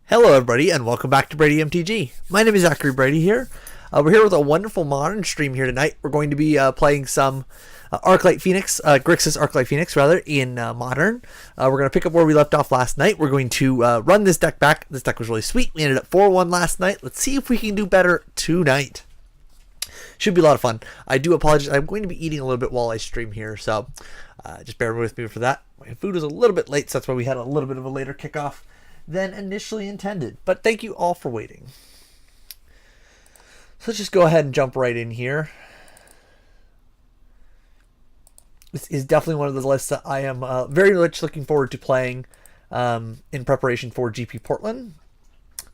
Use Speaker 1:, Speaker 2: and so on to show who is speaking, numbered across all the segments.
Speaker 1: Hello everybody and welcome back to Brady MTG. My name is Zachary Brady here. We're here with a wonderful modern stream here tonight. We're going to be playing some Grixis Phoenix rather, in modern. We're going to pick up where we left off last night. We're going to run this deck back. This deck was really sweet. We ended up 4-1 last night. Let's see if we can do better tonight. Should be a lot of fun. I do apologize. I'm going to be eating a little bit while I stream here, so just bear with me for that. My food was a little bit late, so that's why we had a little bit of a later kickoff than initially intended. But thank you all for waiting. So let's just go ahead and jump right in here. This is definitely one of the lists that I am very much looking forward to playing in preparation for GP Portland.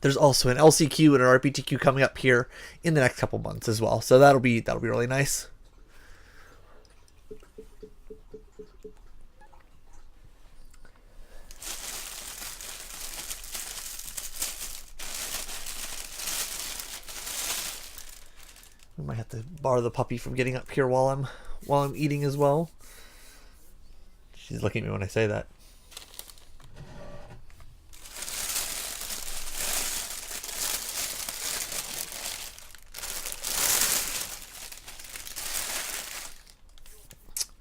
Speaker 1: There's also an LCQ and an RPTQ coming up here in the next couple months as well. So that'll be really nice. We might have to bar the puppy from getting up here while I'm eating as well. She's looking at me when I say that.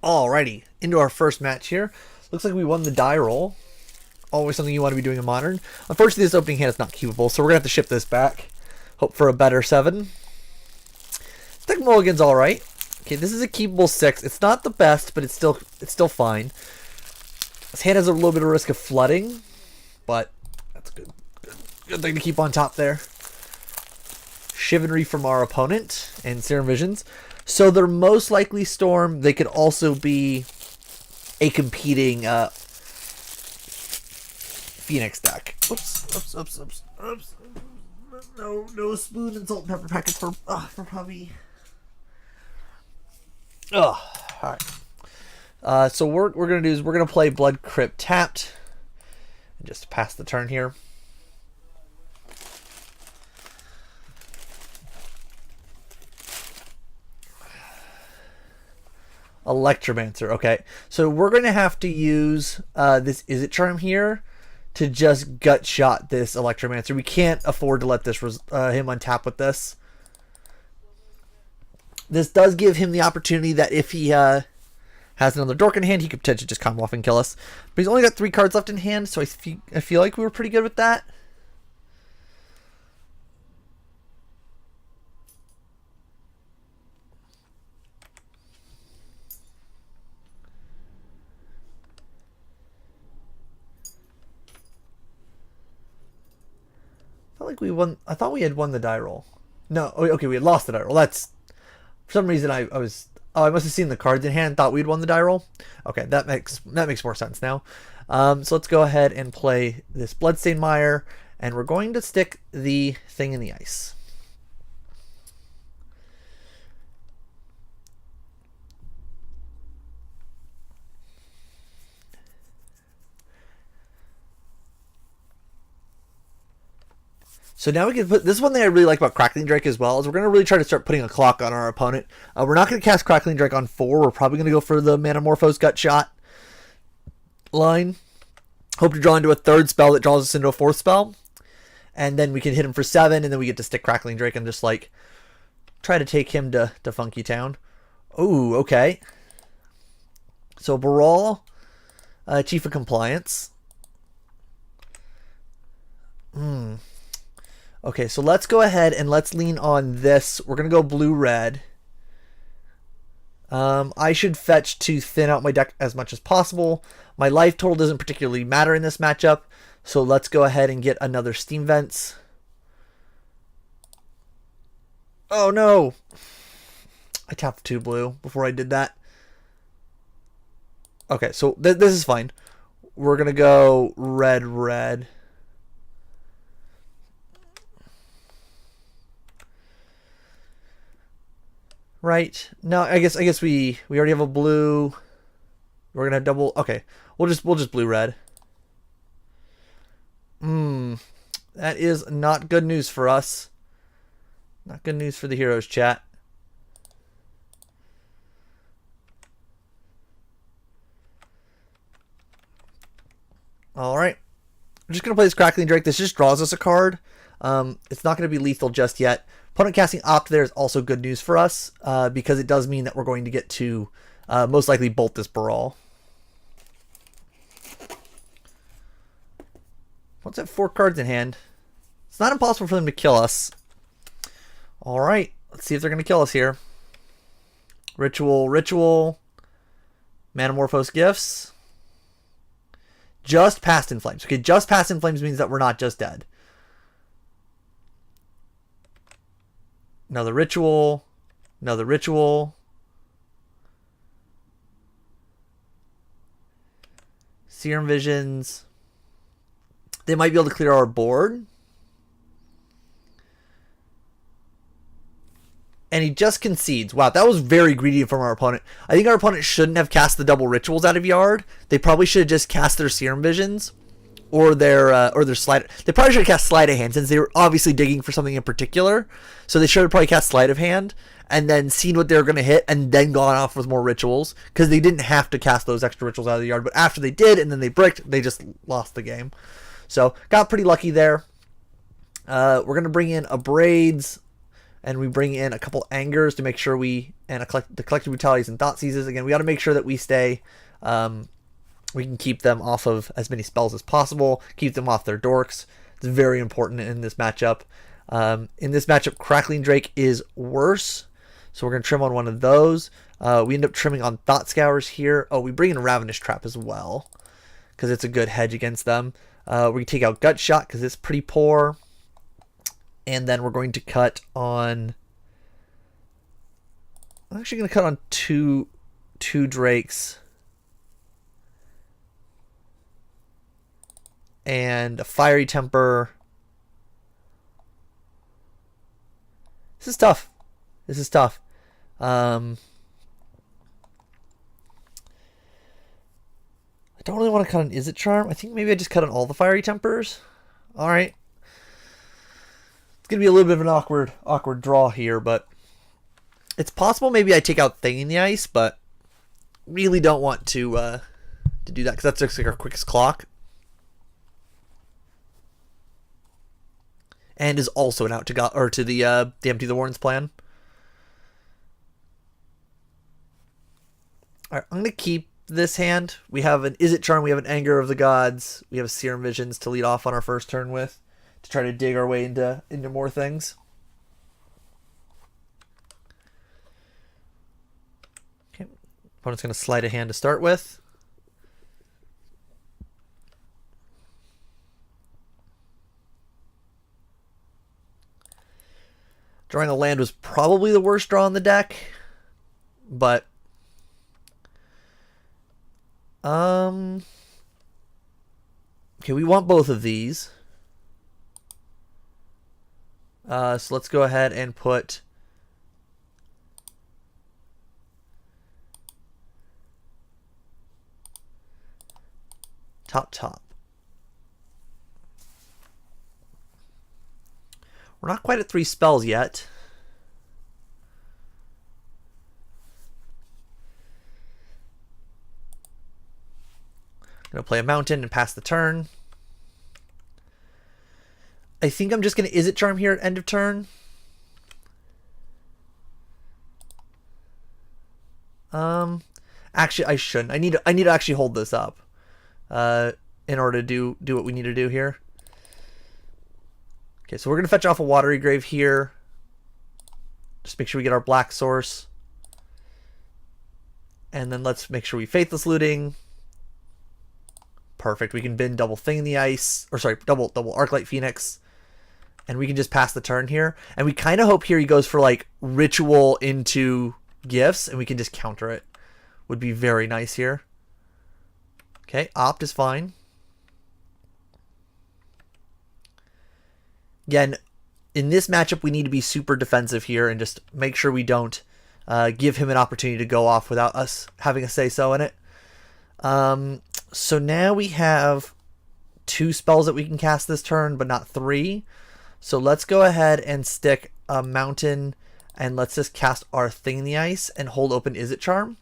Speaker 1: Alrighty, into our first match here. Looks like we won the die roll. Always something you want to be doing in modern. Unfortunately, this opening hand is not keepable, so we're gonna have to ship this back. Hope for a better 7. Deck mulligan's alright. Okay, this is a keepable 6. It's not the best, but it's still fine. This hand has a little bit of risk of flooding, but that's a good thing to keep on top there. Chivalry from our opponent and Serum Visions. So their most likely storm, they could also be a competing Phoenix deck. Oops. No spoon and salt and pepper packets for puppy. Oh, alright. So what we're going to do is we're going to play Blood Crypt tapped. And just pass the turn here. Electromancer. Okay. So we're going to have to use this Is-It Charm here to just gut shot this Electromancer. We can't afford to let this him untap with this. This does give him the opportunity that if he has another dork in hand, he could potentially just combo off and kill us. But he's only got 3 cards left in hand, so I feel like we were pretty good with that. I felt like we won. I thought we had won the die roll. No, okay, we had lost the die roll. That's, for some reason I must have seen the cards in hand and thought we'd won the die roll. Okay, that makes more sense now. So let's go ahead and play this Bloodstained Mire, and we're going to stick the thing in the ice. So now we can put, this is one thing I really like about Crackling Drake as well, is we're going to really try to start putting a clock on our opponent. We're not going to cast Crackling Drake on 4. We're probably going to go for the Manamorphose Gut Shot line. Hope to draw into a 3rd spell that draws us into a 4th spell. And then we can hit him for 7, and then we get to stick Crackling Drake and just like try to take him to Funky Town. Ooh, okay. So Baral, Chief of Compliance. Okay, so let's go ahead and let's lean on this. We're going to go blue-red. I should fetch to thin out my deck as much as possible. My life total doesn't particularly matter in this matchup, so let's go ahead and get another Steam Vents. Oh no! I tapped 2 blue before I did that. Okay, so this is fine. We're going to go red. Right. No, I guess we already have a blue. We're gonna have double. Okay, we'll just blue red. That is not good news for us. Not good news for the heroes, chat. All right. I'm just going to play this Crackling Drake. This just draws us a card. It's not going to be lethal just yet. Opponent casting Opt there is also good news for us because it does mean that we're going to get to most likely bolt this Baral. What's that? 4 cards in hand. It's not impossible for them to kill us. Alright, let's see if they're going to kill us here. Ritual. Manamorphose Gifts. Just Past in Flames. Okay, just Past in Flames means that we're not just dead. Another Ritual. Serum Visions. They might be able to clear our board. And he just concedes. Wow, that was very greedy from our opponent. I think our opponent shouldn't have cast the double rituals out of yard. They probably should have just cast their Serum Visions or their Sleight. They probably should have cast Sleight of Hand since they were obviously digging for something in particular. So they should have probably cast Sleight of Hand and then seen what they were going to hit and then gone off with more rituals because they didn't have to cast those extra rituals out of the yard. But after they did and then they bricked, they just lost the game. So got pretty lucky there. We're going to bring in a Braids. And we bring in a couple Angers to make sure the Collective Brutalities and Thought Seizes. Again, we got to make sure that we stay, we can keep them off of as many spells as possible, keep them off their dorks. It's very important in this matchup. In this matchup, Crackling Drake is worse, so we're going to trim on one of those. We end up trimming on Thought Scours here. Oh, we bring in Ravenous Trap as well, because it's a good hedge against them. We take out Gut Shot, because it's pretty poor. And then we're going to cut on... I'm actually going to cut on two Drakes. And a Fiery Temper. This is tough. I don't really want to cut on Is It Charm. I think maybe I just cut on all the Fiery Tempers. Alright. It's going to be a little bit of an awkward draw here, but it's possible maybe I take out Thing in the Ice, but really don't want to do that because that's just like our quickest clock. And is also an out to the Empty the Warrens plan. Alright, I'm going to keep this hand. We have an Is It Charm, we have an Anger of the Gods, we have Serum Visions to lead off on our first turn with, to try to dig our way into more things. Okay, opponent's going to slide a hand to start with. Drawing a land was probably the worst draw on the deck, but okay, we want both of these. So let's go ahead and put top. We're not quite at 3 spells yet. I'm going to play a Mountain and pass the turn. I think I'm just going to Is It Charm here at end of turn. Actually, I shouldn't. I need to actually hold this up in order to do what we need to do here. Okay, so we're going to fetch off a Watery Grave here. Just make sure we get our black source. And then let's make sure we Faithless Looting. Perfect. We can bin double Thing in the Ice. Or sorry, double Arclight Phoenix. And we can just pass the turn here. And we kind of hope here he goes for like Ritual into Gifts. And we can just counter it. Would be very nice here. Okay, Opt is fine. Again, in this matchup, we need to be super defensive here and just make sure we don't give him an opportunity to go off without us having a say-so in it. So now we have 2 spells that we can cast this turn, but not 3. So let's go ahead and stick a Mountain, and let's just cast our Thing in the Ice and hold open Is It Charm.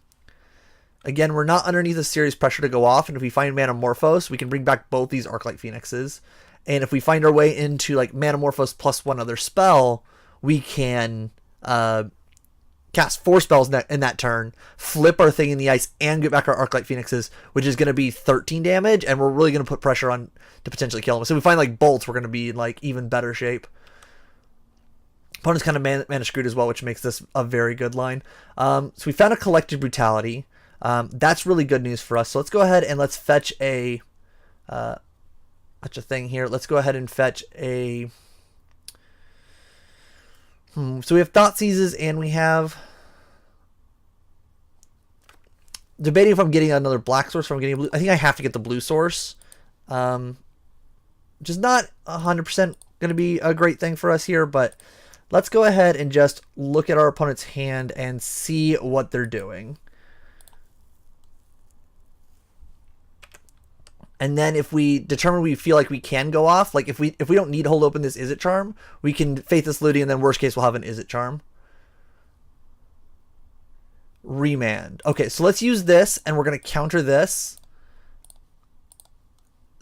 Speaker 1: Again, we're not underneath a serious pressure to go off, and if we find Manamorphose, we can bring back both these Arclight Phoenixes. And if we find our way into like Manamorphose plus one other spell, we can cast 4 spells in that turn, flip our thing in the ice, and get back our Arclight Phoenixes, which is going to be 13 damage, and we're really going to put pressure on to potentially kill them. So if we find like bolts, we're going to be in like even better shape. Opponent's kind of mana screwed as well, which makes this a very good line. So we found a Collective Brutality. That's really good news for us. So let's go ahead and let's fetch a thing here. Let's go ahead and fetch a... So we have Thought Seizes, and we have... Debating if I'm getting another black source or I'm getting a blue. I think I have to get the blue source. Which is not 100% going to be a great thing for us here, but let's go ahead and just look at our opponent's hand and see what they're doing. And then if we determine we feel like we can go off, like if we don't need to hold open this Is It Charm, we can Faithless Looting, and then worst case we'll have an Is It Charm. Remand. Okay, so let's use this, and we're going to counter this.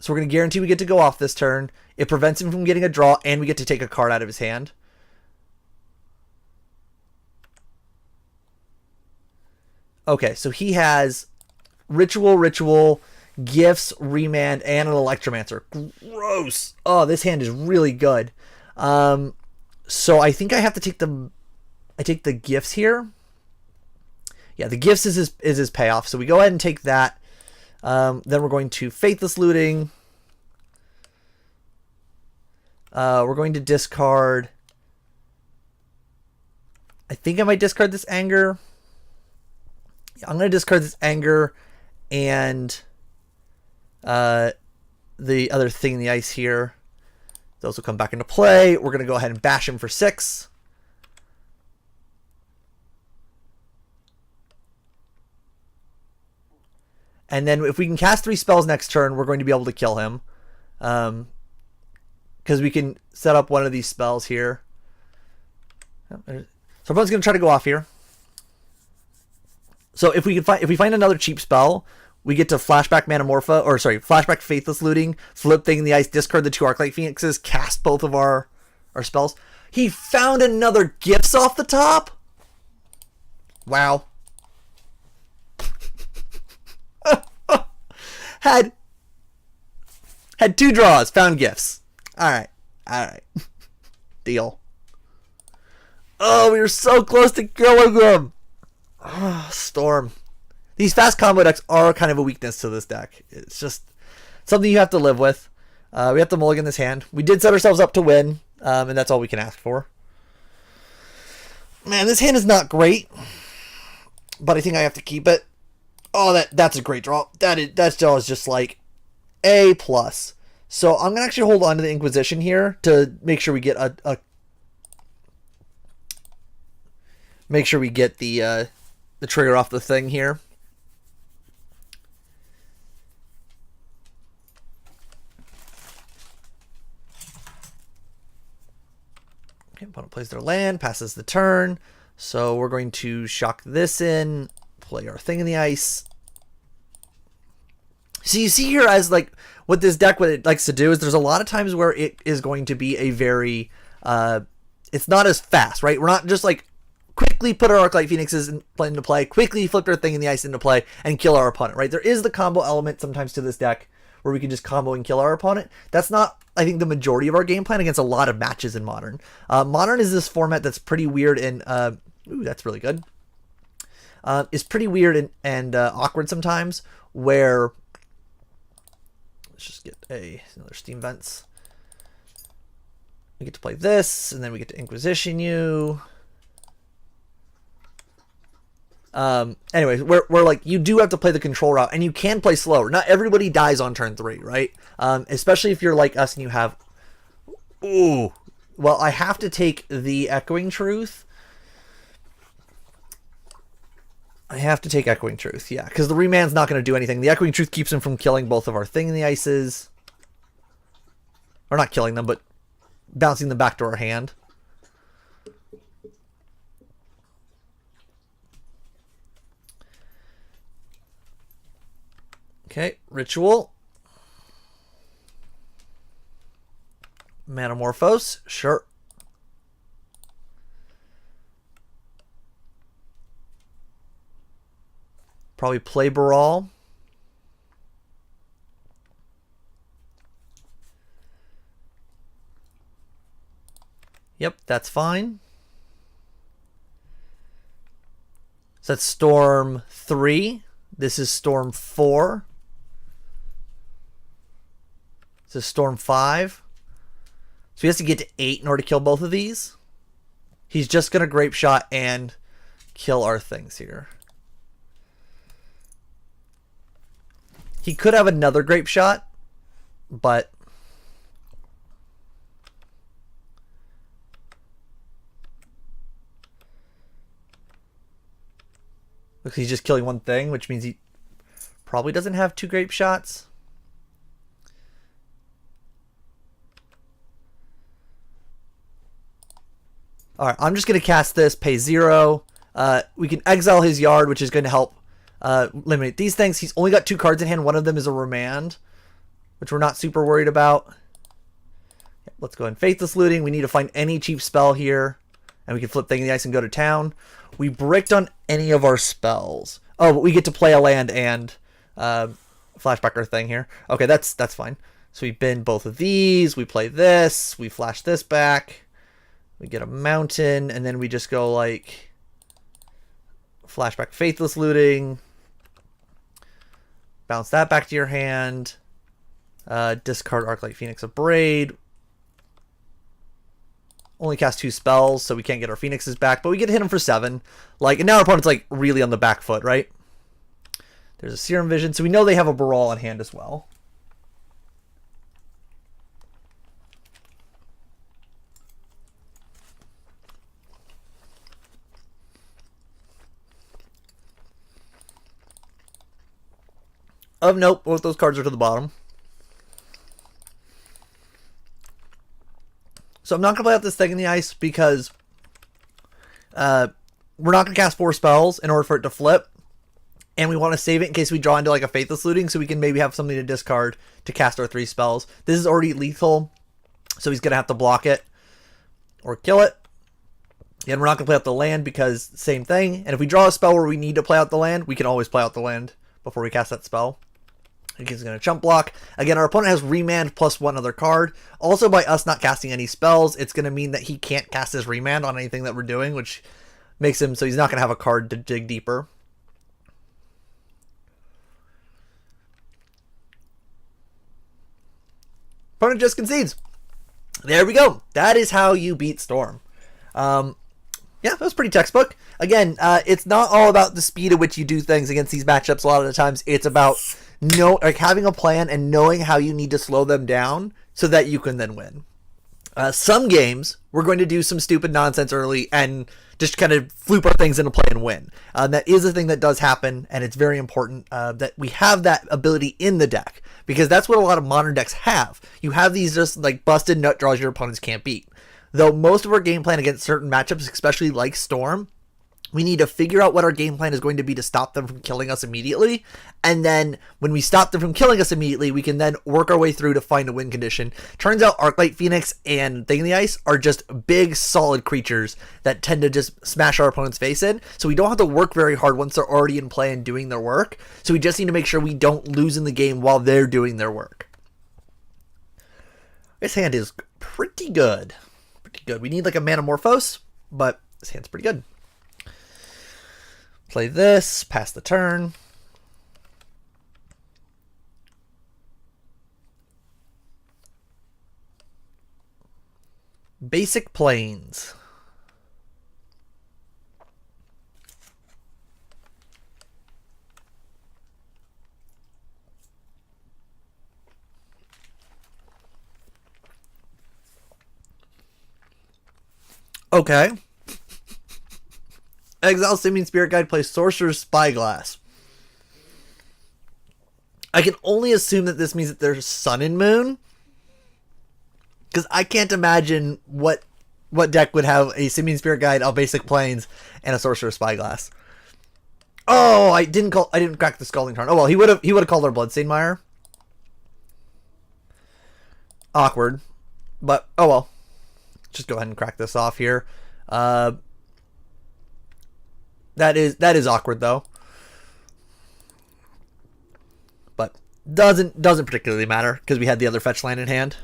Speaker 1: So we're going to guarantee we get to go off this turn. It prevents him from getting a draw, and we get to take a card out of his hand. Okay, so he has Ritual, Gifts, Remand, and an Electromancer. Gross. Oh, this hand is really good. So I think I have to take the Gifts here. Yeah, the Gifts is his payoff. So we go ahead and take that. Then we're going to Faithless Looting. We're going to discard. I think I might discard this Anger. Yeah, I'm going to discard this Anger and the other thing in the ice here. Those will come back into play. We're going to go ahead and bash him for 6. And then if we can cast 3 spells next turn, we're going to be able to kill him. Because we can set up one of these spells here. So everyone's going to try to go off here. So if we find another cheap spell, we get to flashback flashback Faithless Looting, flip thing in the ice, discard the 2 Arclight Phoenixes, cast both of our spells. He found another Gifts off the top? Wow. Had 2 draws, found Gifts. Alright. Deal. Oh, we were so close to killing them. Oh, Storm. These fast combo decks are kind of a weakness to this deck. It's just something you have to live with. We have to mulligan this hand. We did set ourselves up to win, and that's all we can ask for. Man, this hand is not great, but I think I have to keep it. Oh, that's a great draw. That draw is just like A+. So I'm gonna actually hold on to the Inquisition here to make sure we get make sure we get the trigger off the thing here. Okay, opponent plays their land, passes the turn. So we're going to shock this in, play our thing in the ice. So you see here as like what this deck, what it likes to do is there's a lot of times where it is going to be a very, it's not as fast, right? We're not just like quickly put our Arclight Phoenixes into play, quickly flip our thing in the ice into play, and kill our opponent, right? There is the combo element sometimes to this deck where we can just combo and kill our opponent. That's not, I think, the majority of our game plan against a lot of matches in Modern. Modern is this format that's pretty weird and, ooh, that's really good. Is pretty weird and awkward sometimes where, let's just get another Steam Vents. We get to play this, and then we get to Inquisition you. Anyways, we're like, you do have to play the control route, and you can play slower. Not everybody dies on turn 3, right? Especially if you're like us and you have, ooh, well, I have to take the Echoing Truth. I have to take Echoing Truth, yeah, because the Remand's not going to do anything. The Echoing Truth keeps him from killing both of our thing in the ices. Or not killing them, but bouncing them back to our hand. Okay, Ritual. Manamorphose, sure. Probably play Baral. Yep, that's fine. So that's Storm 3. This is Storm 4. This is Storm 5. So he has to get to 8 in order to kill both of these. He's just going to Grape Shot and kill our things here. He could have another Grape Shot, but looks like he's just killing one thing, which means he probably doesn't have 2 Grape Shots. Alright, I'm just going to cast this, pay 0. We can exile his Yard, which is going to help eliminate these things. He's only got 2 cards in hand. One of them is a Remand, which we're not super worried about. Let's go ahead and Faithless Looting. We need to find any cheap spell here, and we can flip Thing in the Ice and go to town. We bricked on any of our spells. Oh, but we get to play a land and flashback our thing here. Okay, that's fine. So we bin both of these. We play this. We flash this back. We get a mountain, and then we just go like flashback Faithless Looting. Bounce that back to your hand. Discard Arclight Phoenix of Braid. Only cast 2 spells, so we can't get our Phoenixes back, but we get to hit him for 7. Like, and now our opponent's like really on the back foot, right? There's a Serum Vision, so we know they have a Baral on hand as well. Of note, both those cards are to the bottom. So I'm not going to play out this Thing in the Ice because we're not going to cast 4 spells in order for it to flip. And we want to save it in case we draw into like a Faithless Looting so we can maybe have something to discard to cast our 3 spells. This is already lethal, so he's going to have to block it or kill it. And we're not going to play out the land because same thing. And if we draw a spell where we need to play out the land, we can always play out the land before we cast that spell. He's going to chump block. Again, our opponent has Remand plus 1 other card. Also, by us not casting any spells, it's going to mean that he can't cast his Remand on anything that we're doing, which makes him so he's not going to have a card to dig deeper. Opponent just concedes. There we go. That is how you beat Storm. Yeah, that was pretty textbook. Again, it's not all about the speed at which you do things against these matchups. A lot of the times, it's about having a plan and knowing how you need to slow them down so that you can then win. Some games, we're going to do some stupid nonsense early and just kind of floop our things into play and win. That is a thing that does happen, and it's very important that we have that ability in the deck, because that's what a lot of modern decks have. You have these just like busted nut draws your opponents can't beat. Though most of our game plan against certain matchups, especially like Storm, we need to figure out what our game plan is going to be to stop them from killing us immediately. And then when we stop them from killing us immediately, we can then work our way through to find a win condition. Turns out Arclight Phoenix and Thing in the Ice are just big, solid creatures that tend to just smash our opponent's face in. So we don't have to work very hard once they're already in play and doing their work. So we just need to make sure we don't lose in the game while they're doing their work. This hand is pretty good. Pretty good. We need like a Manamorphose, but this hand's pretty good. Play this, pass the turn. Basic Plains. Okay. Exile Simian Spirit Guide, plays Sorcerer's Spyglass. I can only assume that this means that there's Sun and Moon, because I can't imagine what deck would have a Simian Spirit Guide, a Basic Plains, and a Sorcerer's Spyglass. Oh, I didn't crack the Scalding Tarn. Oh well, he would have called our Bloodstained Mire. Awkward. But oh well. Just go ahead and crack this off here. That is awkward though. But doesn't particularly matter because we had the other fetch land in hand.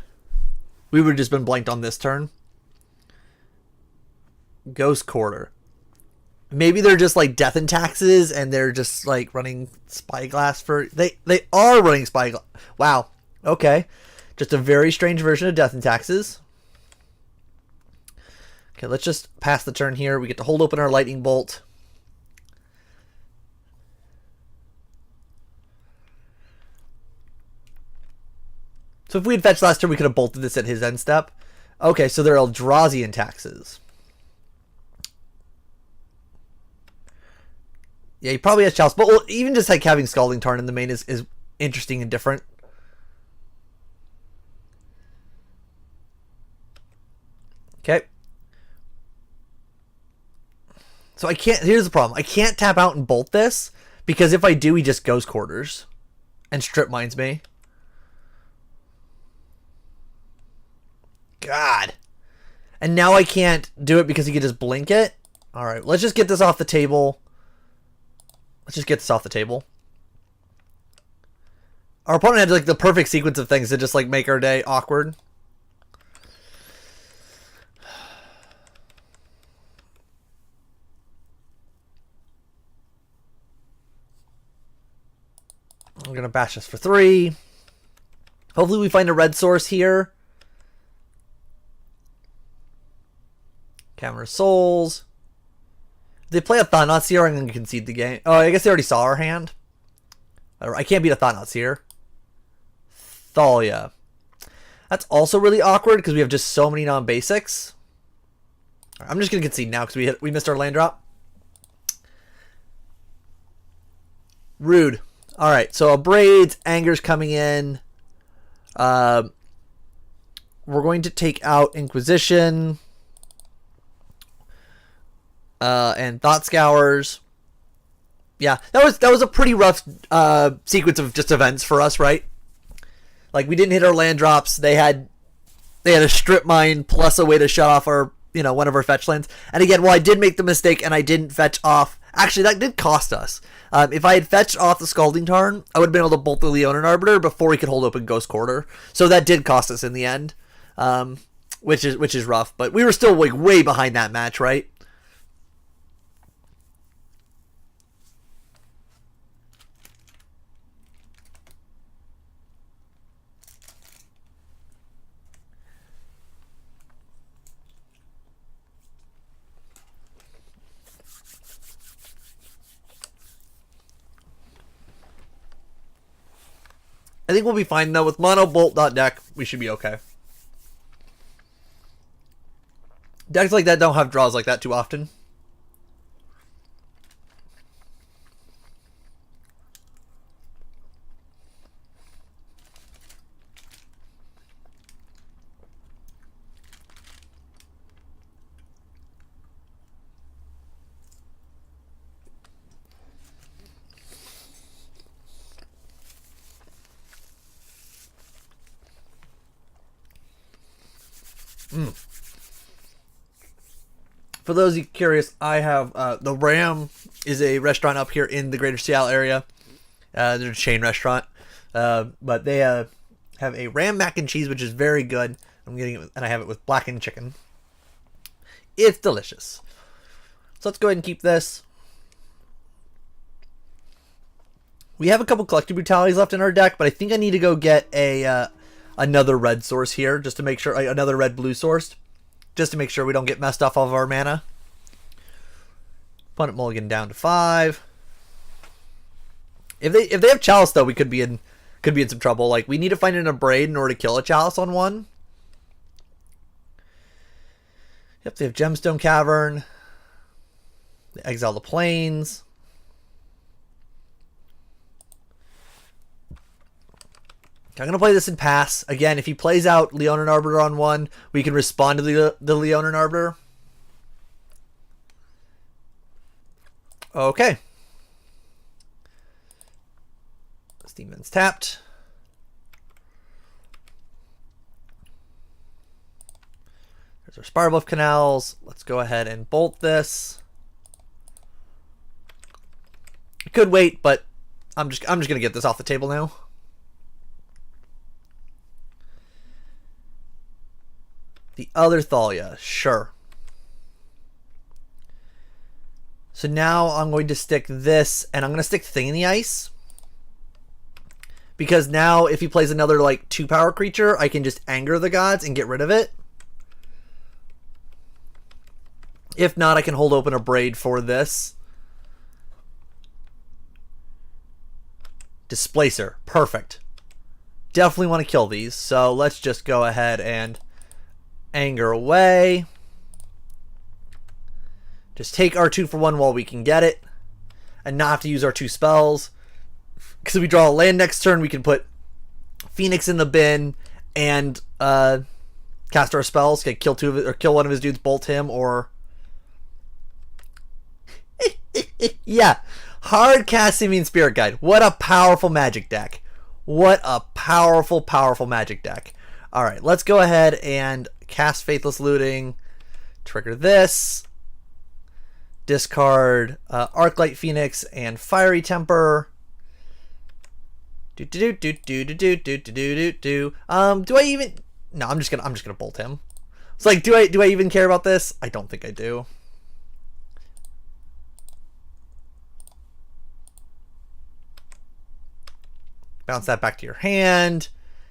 Speaker 1: We would have just been blanked on this turn. Ghost Quarter. Maybe they're just like Death and Taxes and they're just like running Spyglass for... They are running Spyglass. Wow. Okay. Just a very strange version of Death and Taxes. Okay, let's just pass the turn here. We get to hold open our Lightning Bolt. So if we had fetched last turn, we could have bolted this at his end step. Okay, so they're Eldrazian Taxes. Yeah, he probably has Chalice. But well, even just like having Scalding Tarn in the main is interesting and different. Okay. So I can't... Here's the problem. I can't tap out and bolt this. Because if I do, he just Ghost Quarters. And Strip Mines me. God. And now I can't do it because he could just blink it. Alright, let's just get this off the table. Let's just get this off the table. Our opponent had like the perfect sequence of things to just like make our day awkward. We're going to bash this for 3. Hopefully we find a red source here. Cavern of Souls. If they play a Thought-Knot Seer, I'm going to concede the game. Oh, I guess they already saw our hand. I can't beat a Thought-Knot Seer. Thalia. That's also really awkward because we have just so many non-basics. I'm just going to concede now because we missed our land drop. Rude. Alright, so Abrades, Anger's coming in. We're going to take out Inquisition. And Thought Scours. Yeah, that was a pretty rough sequence of just events for us, right? Like we didn't hit our land drops. They had a Strip Mine plus a way to shut off our one of our fetch lands. And again, well, I did make the mistake and I didn't fetch off. Actually, that did cost us. If I had fetched off the Scalding Tarn, I would have been able to bolt the Leonin Arbiter before he could hold open Ghost Quarter. So that did cost us in the end, which is rough. But we were still like way behind that match, right? I think we'll be fine, though. With mono bolt deck, we should be okay. Decks like that don't have draws like that too often. For those of you curious, I have the Ram is a restaurant up here in the greater Seattle area. They're a chain restaurant, but they have a Ram mac and cheese, which is very good. I'm getting it, and I have it with blackened chicken. It's delicious. So let's go ahead and keep this. We have a couple Collector Brutalities left in our deck, but I think I need to go get a another red source here just to make sure, another red-blue source. Just to make sure we don't get messed off of our mana. Opponent mulligan down to 5. If they have Chalice though, we could be in some trouble. Like we need to find an Abrade in order to kill a Chalice on one. Yep, they have Gemstone Cavern. They exile the Plains. I'm going to play this in pass. Again, if he plays out Leonin Arbiter on one, we can respond to the Leonin Arbiter. Okay. Steam Vents tapped. There's our Spiral Bluff Canals. Let's go ahead and bolt this. I could wait, but I'm just gonna get this off the table now. The other Thalia, sure. So now I'm going to stick this, and I'm going to stick Thing in the Ice. Because now if he plays another like 2-power creature, I can just anger the gods and get rid of it. If not, I can hold open a Braid for this. Displacer, perfect. Definitely want to kill these, so let's just go ahead and anger away. Just take our 2-for-1 while we can get it, and not have to use our 2 spells. Because if we draw a land next turn, we can put Phoenix in the bin and cast our spells. Okay, kill 2 of it, or kill one of his dudes, bolt him, or yeah, hard cast Simian Spirit Guide. What a powerful Magic deck! What a powerful, powerful Magic deck! All right, let's go ahead and cast Faithless Looting. Trigger this. Discard Arclight Phoenix and Fiery Temper. Do. Do I even? No, I'm just gonna bolt him. It's like, do I even care about this? I don't think I do. Bounce that back to your hand.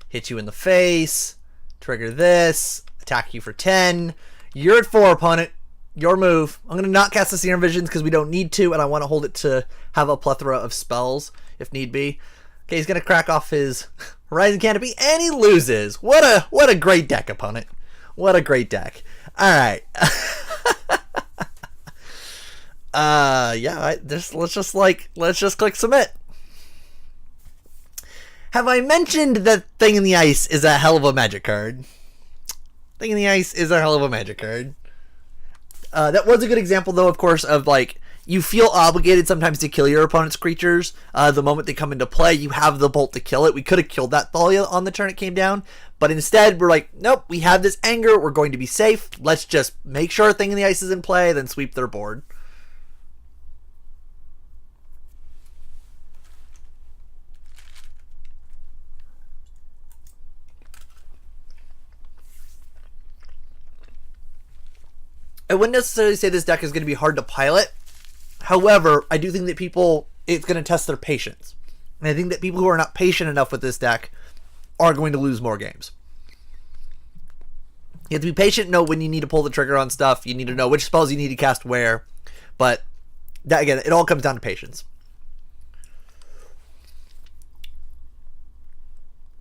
Speaker 1: Hit you in the face. Trigger this. Attack you for 10. You're at 4, opponent. Your move. I'm going to not cast the Serum Visions because we don't need to, and I want to hold it to have a plethora of spells if need be. Okay, he's going to crack off his Horizon Canopy, and he loses. What a great deck, opponent. What a great deck. All right. Yeah, let's just click submit. Have I mentioned that Thing in the Ice is a hell of a Magic card? Thing in the Ice is a hell of a Magic card. That was a good example, though, of course, of like, you feel obligated sometimes to kill your opponent's creatures. The moment they come into play, you have the bolt to kill it. We could have killed that Thalia on the turn it came down, but instead we're like, nope, we have this anger, we're going to be safe. Let's just make sure Thing in the Ice is in play, then sweep their board. I wouldn't necessarily say this deck is going to be hard to pilot. However, I do think that it's going to test their patience. And I think that people who are not patient enough with this deck are going to lose more games. You have to be patient, know when you need to pull the trigger on stuff. You need to know which spells you need to cast where. But that, again, it all comes down to patience.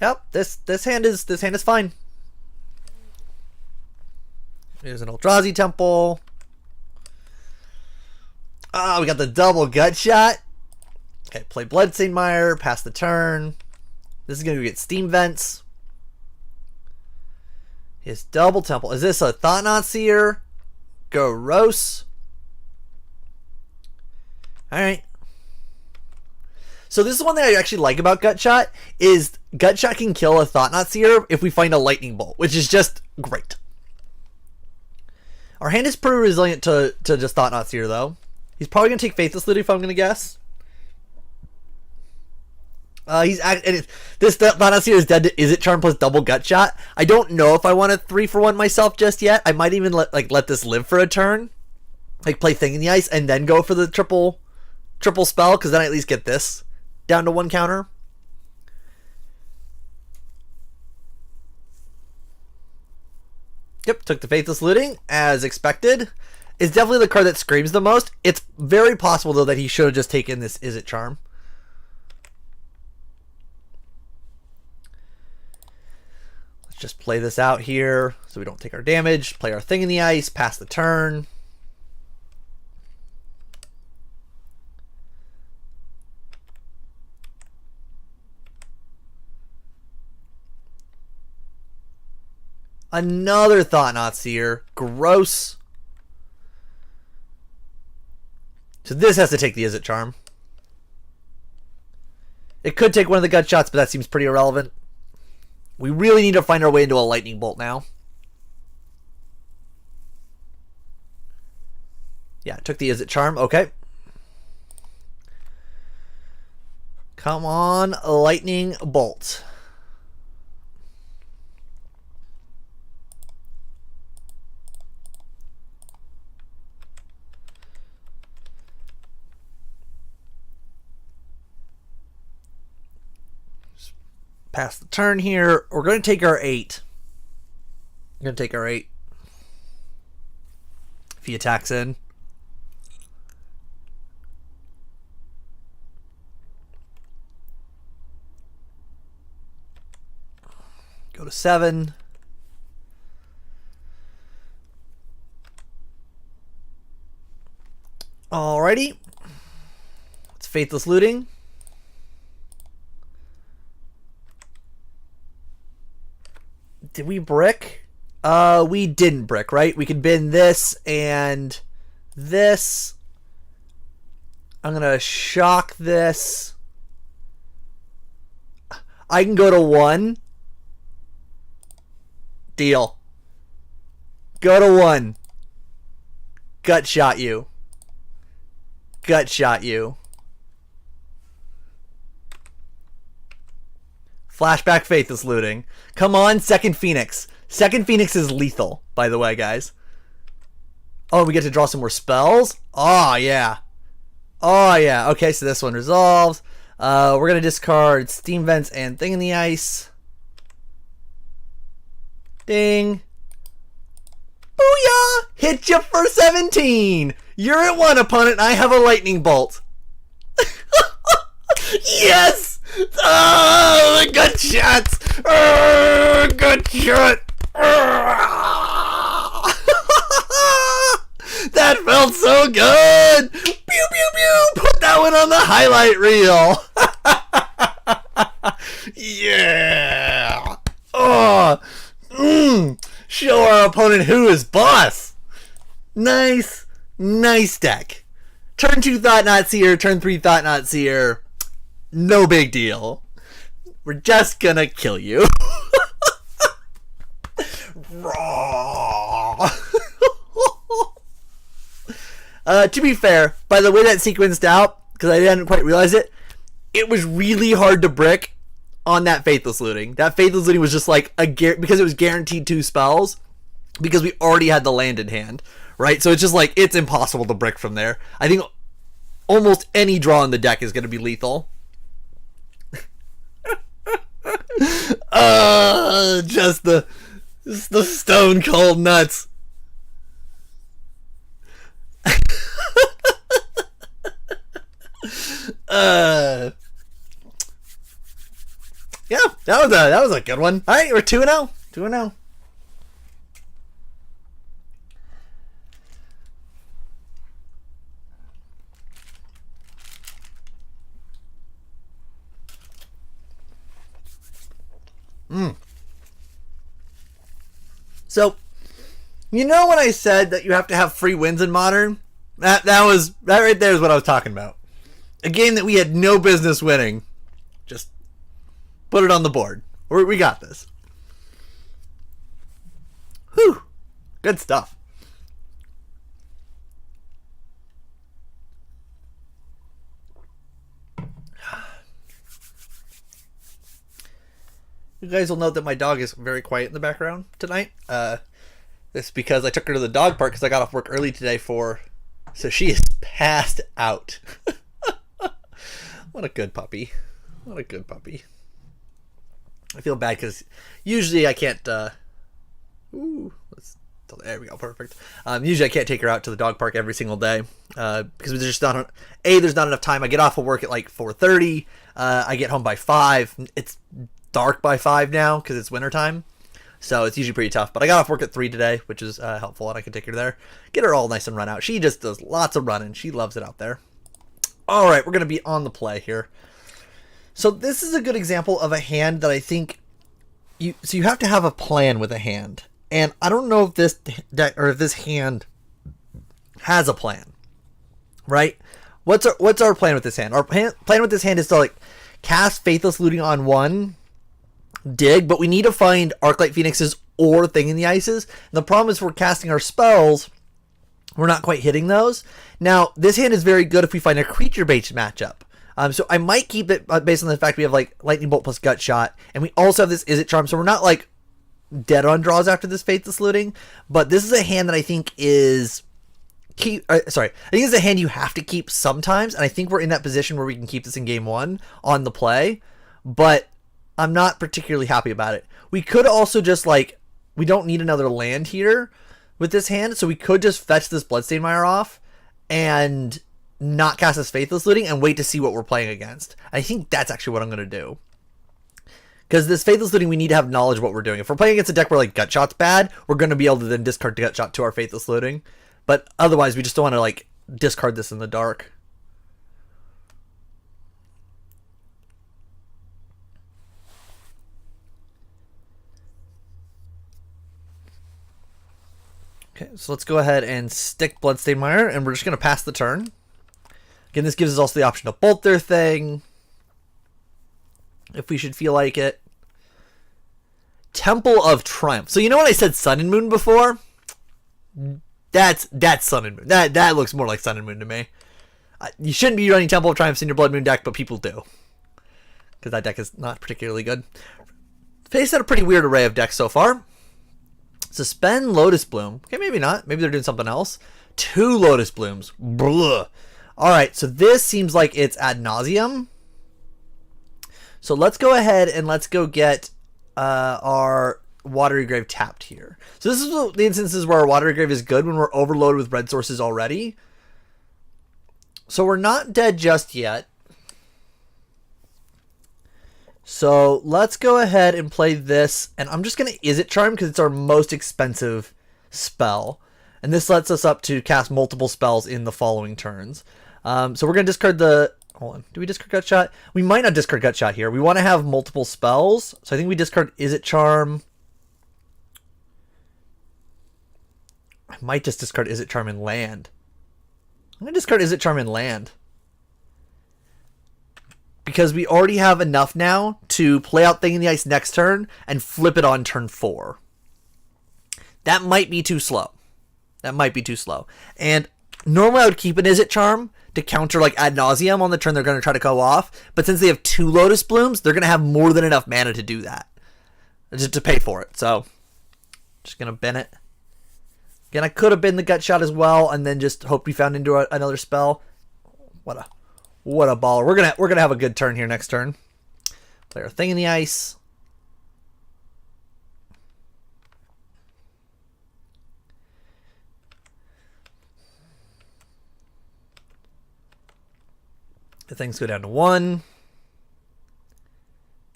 Speaker 1: Yep, this hand is fine. There's an Eldrazi Temple. Ah, we got the double gut shot. Okay, play Bloodstained Mire, pass the turn. This is going to get Steam Vents. His double temple. Is this a Thought-Knot Seer? Gross. Alright. So this is one thing I actually like about Gut Shot, is Gut Shot can kill a Thought-Knot Seer if we find a Lightning Bolt, which is just great. Our hand is pretty resilient to just Thought-Knot Seer, though. He's probably going to take Faithless Looting, if I'm going to guess. This Thought-Knot Seer is dead to Is It Charm plus double Gut Shot. I don't know if I want a 3-for-1 myself just yet. I might even let this live for a turn. Like, play Thing in the Ice and then go for the triple spell, because then I at least get this down to 1 counter. Yep, took the Faithless Looting, as expected. It's definitely the card that screams the most. It's very possible, though, that he should have just taken this Is It Charm. Let's just play this out here so we don't take our damage. Play our Thing in the Ice, pass the turn. Another Thought-Knot Seer. Gross. So this has to take the Is It Charm. It could take one of the gut shots, but that seems pretty irrelevant. We really need to find our way into a lightning bolt now. Yeah, took the Is It Charm. Okay. Come on, lightning bolt. Just pass the turn here. We're going to take our 8. We're going to take our 8. If he attacks in. Go to 7. Alrighty. It's Faithless Looting. Did we brick? We didn't brick, right? We can bin this and this. I'm going to shock this. I can go to 1. Deal. Go to 1. Gut shot you. Gut shot you. Flashback Faithless Looting. Come on, second Phoenix. Second Phoenix is lethal, by the way, guys. Oh, we get to draw some more spells? Oh, yeah. Oh, yeah. Okay, so this one resolves. We're going to discard Steam Vents and Thing in the Ice. Ding. Booyah! Hit you for 17! You're at 1, opponent, and I have a lightning bolt. Yes! Oh, the gut shots! Oh, gut shot! That felt so good! Pew, pew, pew! Put that one on the highlight reel! Yeah! Oh! Show our opponent who is boss. Nice, nice deck. Turn 2 Thought-Knot Seer, turn 3 Thought-Knot Seer. No big deal. We're just gonna kill you. Raw. To be fair, by the way that sequenced out, because I didn't quite realize it, it was really hard to brick on that Faithless Looting. That Faithless Looting was just like because it was guaranteed 2 spells, because we already had the land in hand, right? So it's just like, it's impossible to brick from there. I think almost any draw in the deck is going to be lethal. Just the stone cold nuts. Yeah, that was a good one. All right, we're 2-0. 2-0. So, you know when I said that you have to have free wins in Modern? That right there is what I was talking about. A game that we had no business winning. Just put it on the board. We got this. Whew. Good stuff. You guys will note that my dog is very quiet in the background tonight. This is because I took her to the dog park because I got off work early today so she is passed out. What a good puppy. What a good puppy. I feel bad because usually I can't, there we go, perfect. Usually I can't take her out to the dog park every single day because there's just not, there's not enough time. I get off of work at like 4:30. I get home by 5. It's dark by 5 now because it's wintertime. So it's usually pretty tough. But I got off work at 3 today, which is helpful, and I can take her there. Get her all nice and run out. She just does lots of running. She loves it out there. All right, we're going to be on the play here. So this is a good example of a hand that I think you have to have a plan with a hand. And I don't know if this deck or if this hand has a plan. Right? What's our plan with this hand? Our plan with this hand is to like cast Faithless Looting on 1, dig, but we need to find Arclight Phoenixes or Thing in the Ices. And the problem is we're casting our spells, we're not quite hitting those. Now, this hand is very good if we find a creature-based matchup. So I might keep it based on the fact we have like Lightning Bolt plus Gut Shot, and we also have this Is It Charm, so we're not like dead on draws after this Faithless Looting. But this is a hand that I think is I think it's a hand you have to keep sometimes, and I think we're in that position where we can keep this in game 1 on the play. But I'm not particularly happy about it. We could also just like, we don't need another land here with this hand, so we could just fetch this Bloodstained Mire off and not cast this Faithless Looting and wait to see what we're playing against. I think that's actually what I'm going to do. Because this Faithless Looting, we need to have knowledge of what we're doing. If we're playing against a deck where like Gut Shot's bad, we're going to be able to then discard Gut Shot to our Faithless Looting. But otherwise, we just don't want to like discard this in the dark. Okay, so let's go ahead and stick Bloodstained Mire, and we're just going to pass the turn. Again, this gives us also the option to bolt their thing, if we should feel like it. Temple of Triumph. So you know when I said Sun and Moon before? That's Sun and Moon. That looks more like Sun and Moon to me. You shouldn't be running Temple of Triumphs in your Blood Moon deck, but people do. Because that deck is not particularly good. Faced out a pretty weird array of decks so far. Suspend Lotus Bloom. Okay, maybe not. Maybe they're doing something else. 2 Lotus Blooms. Blah. Alright, so this seems like it's ad nauseum. So let's go ahead and let's go get our Watery Grave tapped here. So this is the instances where our Watery Grave is good when we're overloaded with red sources already. So we're not dead just yet. So let's go ahead and play this. And I'm just going to Is It Charm because it's our most expensive spell. And this lets us up to cast multiple spells in the following turns. So we're going to discard the... Hold on. Do we discard Gut Shot? We might not discard Gut Shot here. We want to have multiple spells. So I think we discard Is It Charm. I might just discard Is It Charm and land. I'm going to discard Is It Charm and land. Because we already have enough now to play out Thing in the Ice next turn and flip it on turn 4. That might be too slow. And normally I would keep an Is It Charm to counter like ad nauseum on the turn they're going to try to go off. But since they have 2 Lotus Blooms, they're going to have more than enough mana to do that. Just to pay for it. So, just going to bin it. Again, I could have been the Gut Shot as well and then just hope we found into another spell. What a baller. We're gonna have a good turn here next turn. Play our Thing in the Ice. The things go down to 1.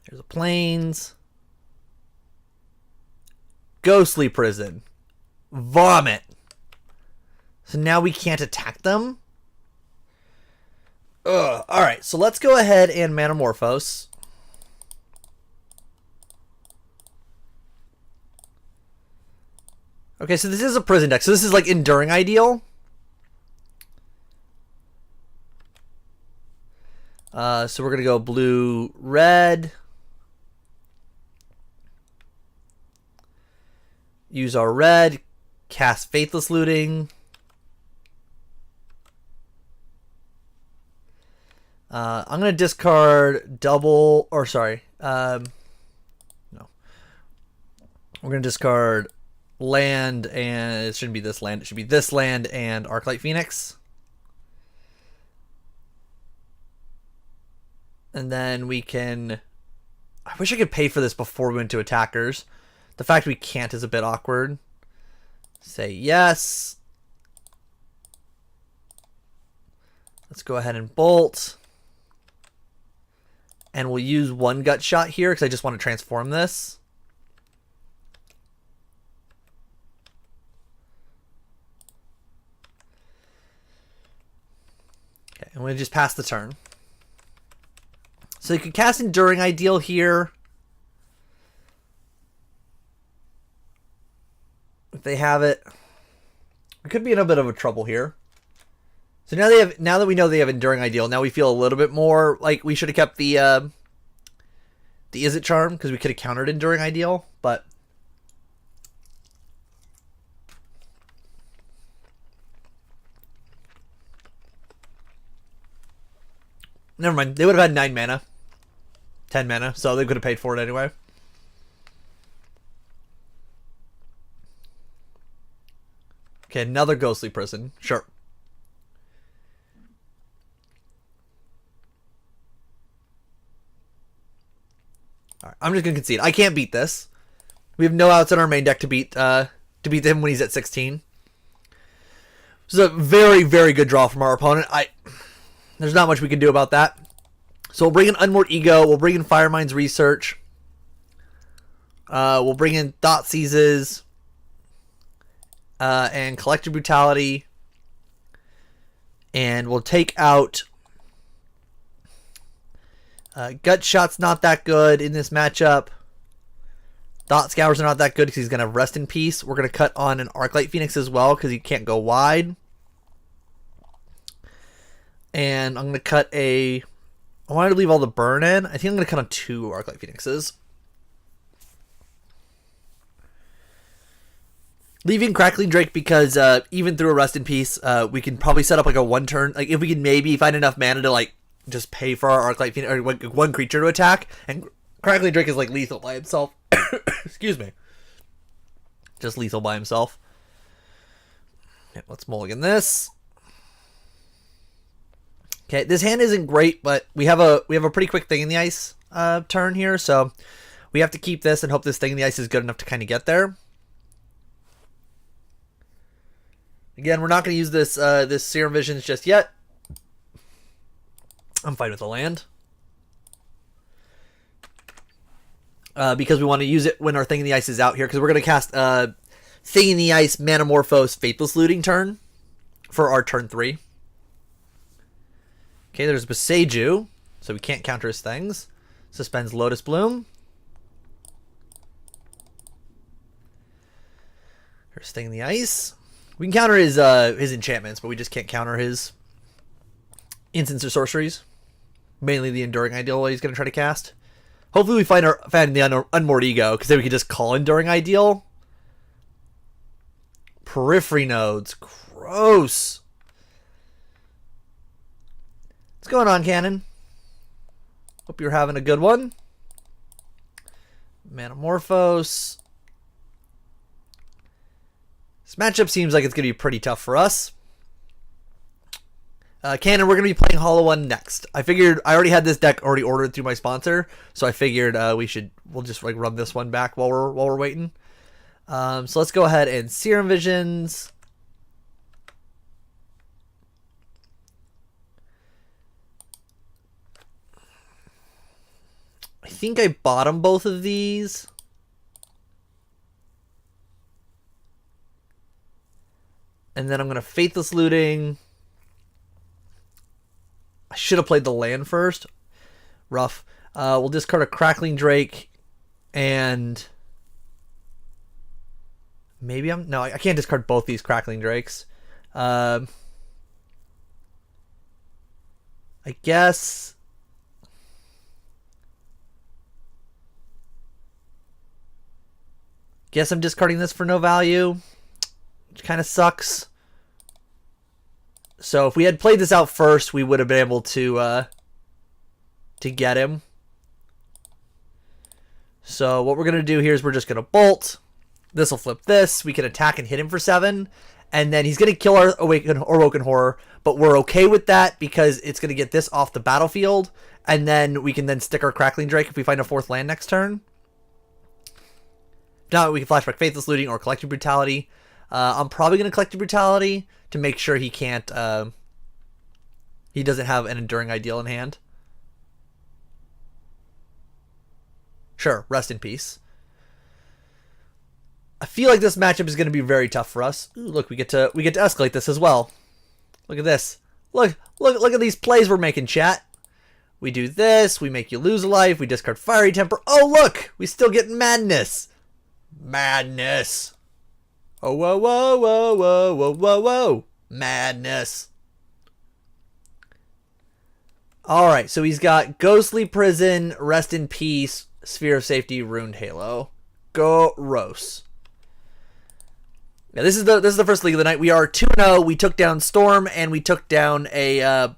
Speaker 1: There's a Plains. Ghostly Prison. Vomit. So now we can't attack them. Alright, so let's go ahead and Manamorphose. Okay, so this is a prison deck. So this is like Enduring Ideal. So we're going to go blue, red. Use our red. Cast Faithless Looting. I'm going to discard double, or sorry, no. We're going to discard land, and it shouldn't be this land. It should be this land and Arclight Phoenix. And then we can... I wish I could pay for this before we went to attackers. The fact we can't is a bit awkward. Say yes. Let's go ahead and bolt. And we'll use 1 Gut Shot here because I just want to transform this. Okay, and we'll just pass the turn. So you can cast Enduring Ideal here. If they have it. We could be in a bit of a trouble here. So now that we know they have Enduring Ideal, now we feel a little bit more like we should have kept the the Is It Charm, because we could have countered Enduring Ideal, but never mind. They would have had 9 mana. 10 mana, so they could have paid for it anyway. Okay, another Ghostly Prison. Sure. Alright, I'm just going to concede. I can't beat this. We have no outs in our main deck to beat him when he's at 16. This is a very, very good draw from our opponent. There's not much we can do about that. So we'll bring in Unmoored Ego. We'll bring in Firemind's Research. We'll bring in Thoughtseizes. And Collective Brutality. And we'll take out... Gut Shot's not that good in this matchup. Thought Scours are not that good because he's going to Rest in Peace. We're going to cut on an Arclight Phoenix as well because he can't go wide. And I'm going to cut a... I wanted to leave all the burn in. I think I'm going to cut on 2 Arclight Phoenixes. Leaving Crackling Drake because even through a Rest in Peace, we can probably set up like a 1-turn. Like if we can maybe find enough mana to like just pay for our Arclight Phoenix or one creature to attack. And Crackling Drake is like lethal by himself. Excuse me. Just lethal by himself. Okay, let's mulligan this. Okay, this hand isn't great, but we have a pretty quick Thing in the Ice turn here, so we have to keep this and hope this Thing in the Ice is good enough to kind of get there. Again, we're not going to use this this Serum Visions just yet. I'm fine with the land. Because we want to use it when our Thing in the Ice is out here, because we're going to cast Thing in the Ice, Manamorphose, Faithless Looting turn for our turn 3. Okay, there's Boseiju, so we can't counter his things. Suspends Lotus Bloom. There's Thing in the Ice. We can counter his enchantments, but we just can't counter his instants or sorceries. Mainly the Enduring Ideal he's going to try to cast. Hopefully we find the Unmoored Ego, because then we can just call Enduring Ideal. Periphery Nodes. Gross. What's going on, Cannon? Hope you're having a good one. Manamorphose. This matchup seems like it's going to be pretty tough for us. Cannon, we're going to be playing Hollow One next. I already had this deck already ordered through my sponsor, so I figured we'll just like run this one back while we're waiting. So let's go ahead and Serum Visions. I think I bottom both of these. And then I'm going to Faithless Looting. I should have played the land first. Rough. We'll discard a Crackling Drake. And maybe no, I can't discard both these Crackling Drakes. I guess I'm discarding this for no value, which kind of sucks. So if we had played this out first, we would have been able to get him. So what we're going to do here is we're just going to bolt. This will flip this. We can attack and hit him for 7. And then he's going to kill our Awoken Horror. But we're okay with that because it's going to get this off the battlefield. And then we can then stick our Crackling Drake if we find a 4th land next turn. Now we can flashback Faithless Looting or Collective Brutality. I'm probably going to Collective Brutality to make sure he can't... he doesn't have an Enduring Ideal in hand. Sure, Rest in Peace. I feel like this matchup is going to be very tough for us. Ooh, look, we get to escalate this as well. Look at this. Look at these plays we're making, chat. We do this, we make you lose a life, we discard Fiery Temper. Oh, look! We still get Madness. Madness. Oh, whoa, whoa, whoa, whoa, whoa, whoa, whoa. Madness. Alright, so he's got Ghostly Prison, Rest in Peace, Sphere of Safety, Ruined Halo. Gross. Yeah, this is the first league of the night. We are 2-0. We took down Storm, and we took down a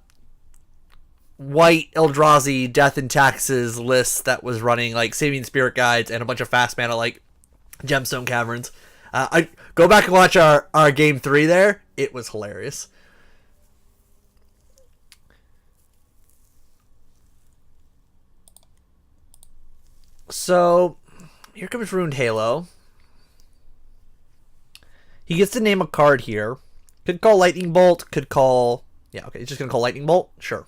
Speaker 1: white Eldrazi Death and Taxes list that was running like Saving Spirit Guides and a bunch of fast mana like Gemstone Caverns. I go back and watch our game 3 there. It was hilarious. So here comes Ruined Halo. He gets to name a card here. Could call Lightning Bolt. Could call... Yeah, okay. He's just going to call Lightning Bolt. Sure.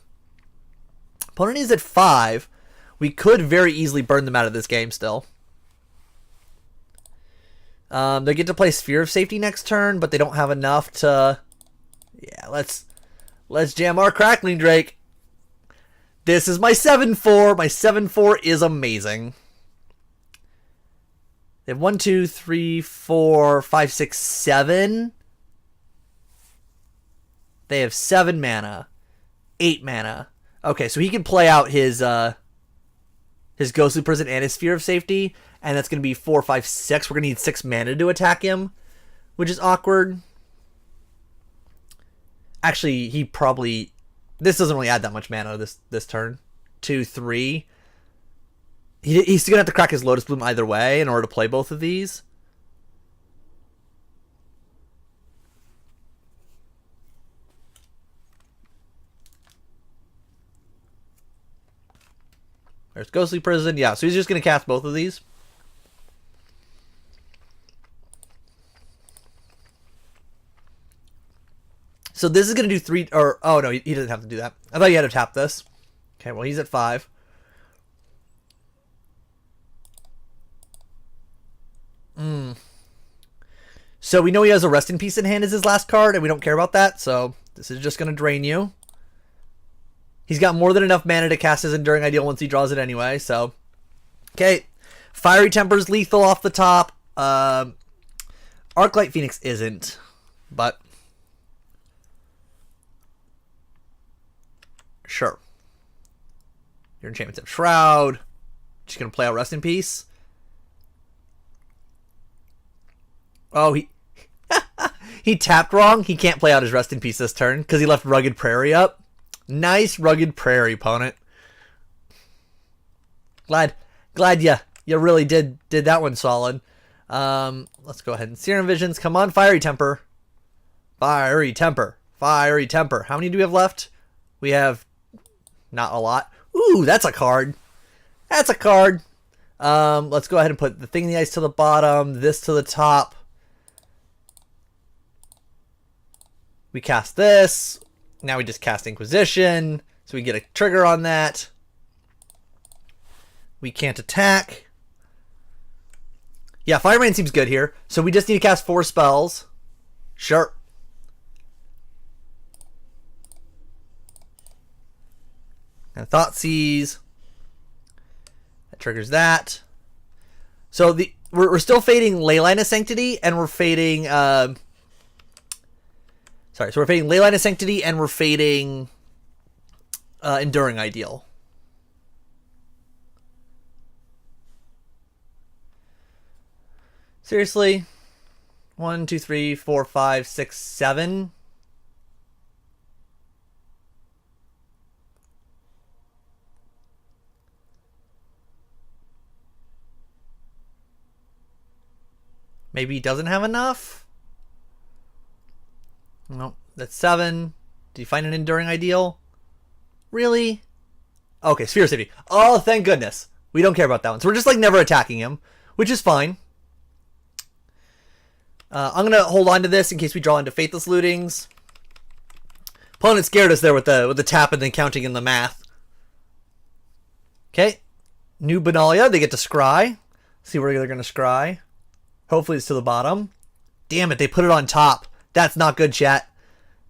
Speaker 1: Opponent is at 5. We could very easily burn them out of this game still. They get to play Sphere of Safety next turn, but they don't have enough to... Yeah, let's jam our Crackling Drake. This is my 7-4. My 7-4 is amazing. They have 1, 2, 3, 4, 5, 6, 7. They have 7 mana. 8 mana. Okay, so he can play out his Ghostly Prison and his Sphere of Safety, and that's going to be 4, 5, 6. We're going to need 6 mana to attack him, which is awkward. Actually, he probably... This doesn't really add that much mana this turn. 2, 3. He's going to have to crack his Lotus Bloom either way in order to play both of these. There's Ghostly Prison. Yeah, so he's just going to cast both of these. So this is going to do 3... Or, oh, no, he doesn't have to do that. I thought you had to tap this. Okay, well, he's at 5. So we know he has a Rest in Peace in hand as his last card, and we don't care about that, so this is just going to drain you. He's got more than enough mana to cast his Enduring Ideal once he draws it anyway, so... Okay, Fiery Temper's lethal off the top. Arclight Phoenix isn't, but... Sure. Your enchantments have Shroud. Just going to play out Rest in Peace. Oh, he tapped wrong. He can't play out his Rest in Peace this turn because he left Rugged Prairie up. Nice Rugged Prairie, opponent. Glad you really did that one solid. Let's go ahead and Serum Visions. Come on, Fiery Temper. Fiery Temper. Fiery Temper. How many do we have left? We have not a lot. Ooh, that's a card. That's a card. Let's go ahead and put the Thing in the Ice to the bottom, this to the top. We cast this. Now we just cast Inquisition. So we get a trigger on that. We can't attack. Yeah, Fireman seems good here. So we just need to cast 4 spells. Sure. And Thoughtseize. That triggers that. So we're still fading Leyline of Sanctity, and we're fading... so we're fading Leyline of Sanctity, and we're fading Enduring Ideal. Seriously? 1, 2, 3, 4, 5, 6, 7. Maybe he doesn't have enough? Nope, that's 7. Did you find an Enduring Ideal? Really? Okay, Sphere of Safety. Oh, thank goodness. We don't care about that one. So we're just like never attacking him, which is fine. I'm going to hold on to this in case we draw into Faithless Lootings. Opponent scared us there with the tap and then counting in the math. Okay. New Benalia. They get to scry. See where they're going to scry. Hopefully it's to the bottom. Damn it, they put it on top. That's not good, chat.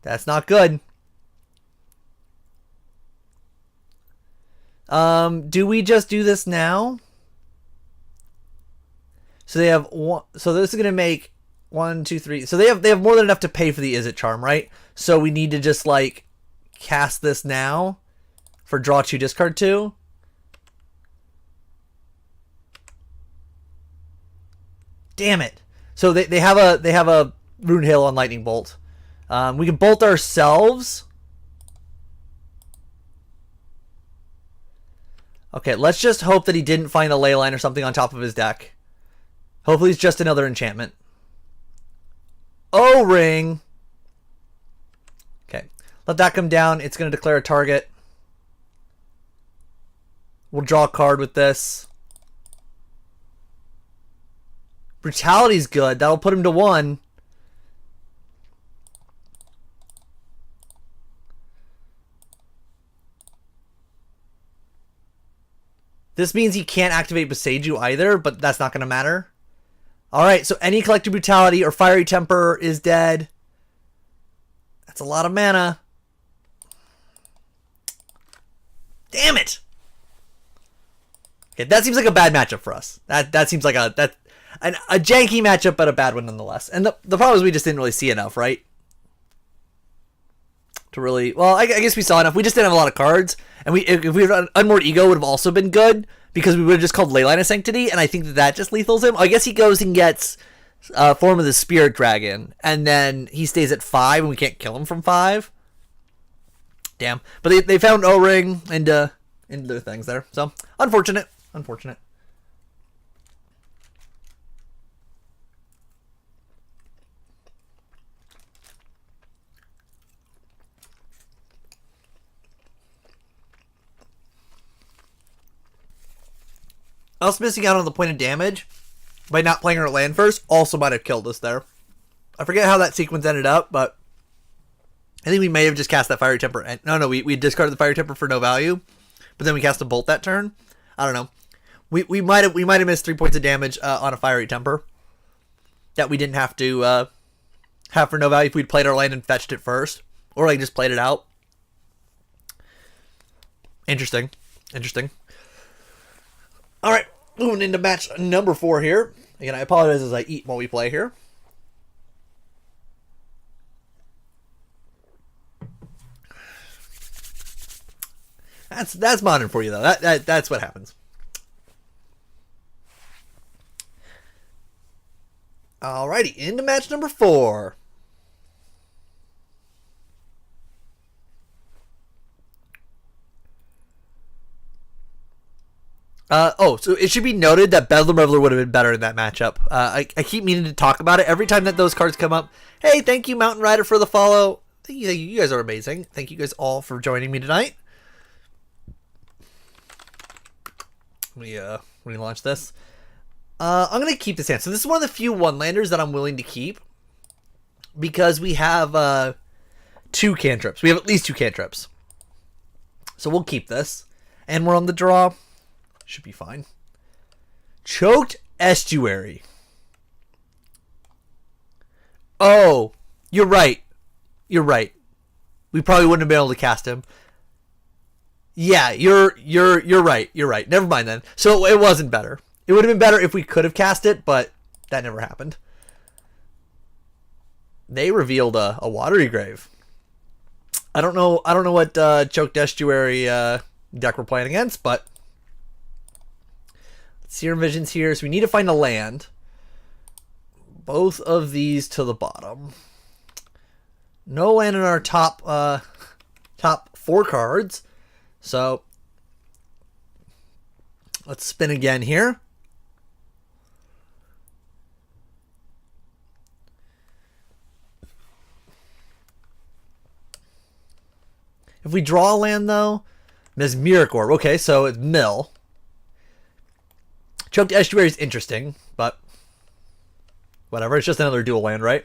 Speaker 1: That's not good. Do we just do this now? So they have one. So this is going to make 1, 2, 3. So they have more than enough to pay for the Izzet Charm, right? So we need to just like cast this now for draw 2, discard 2. Damn it. So they have a Rune Hail on Lightning Bolt. We can bolt ourselves. Okay, let's just hope that he didn't find a ley line or something on top of his deck. Hopefully it's just another enchantment. O-Ring. Okay, let that come down. It's going to declare a target. We'll draw a card with this. Brutality's good. That'll put him to 1. This means he can't activate Boseiju either, but that's not going to matter. Alright, so any Collective Brutality or Fiery Temper is dead. That's a lot of mana. Damn it! Okay, that seems like a bad matchup for us. That seems like a janky matchup, but a bad one nonetheless. And the problem is we just didn't really see enough, right? To really... Well, I guess we saw enough. We just didn't have a lot of cards. And if we had Unmoored Ego, would have also been good. Because we would have just called Leyline of Sanctity. And I think that just lethals him. I guess he goes and gets Form of the Spirit Dragon. And then he stays at 5. And we can't kill him from 5. Damn. But they found O-Ring and their things there. So, unfortunate. Unfortunate. Us missing out on the point of damage by not playing our land first also might have killed us there. I forget how that sequence ended up, but I think we may have just cast that Fiery Temper. And no, we discarded the Fiery Temper for no value, but then we cast a Bolt that turn. I don't know. We might have missed 3 points of damage on a Fiery Temper that we didn't have to have for no value if we'd played our land and fetched it first, or like just played it out. Interesting. All right, moving into match number 4 here. Again, I apologize as I eat while we play here. That's modern for you though. That's what happens. Alrighty, into match number 4. So it should be noted that Bedlam Reveler would have been better in that matchup. I keep meaning to talk about it every time that those cards come up. Hey, thank you, Mountain Rider, for the follow. Thank you. You guys are amazing. Thank you guys all for joining me tonight. Let me launch this. I'm going to keep this hand. So this is one of the few one-landers that I'm willing to keep because we have 2 cantrips. We have at least 2 cantrips. So we'll keep this. And we're on the draw. Should be fine. Choked Estuary. Oh, you're right. You're right. We probably wouldn't have been able to cast him. Yeah, you're right. You're right. Never mind then. So it wasn't better. It would have been better if we could have cast it, but that never happened. They revealed a Watery Grave. I don't know what Choked Estuary deck we're playing against, but Serum Vision's here, so we need to find a land. Both of these to the bottom. No land in our top 4 cards. So let's spin again here. If we draw a land though, Mesmeric Orb. Okay, so it's mill. Choked Estuary is interesting, but whatever. It's just another dual land, right?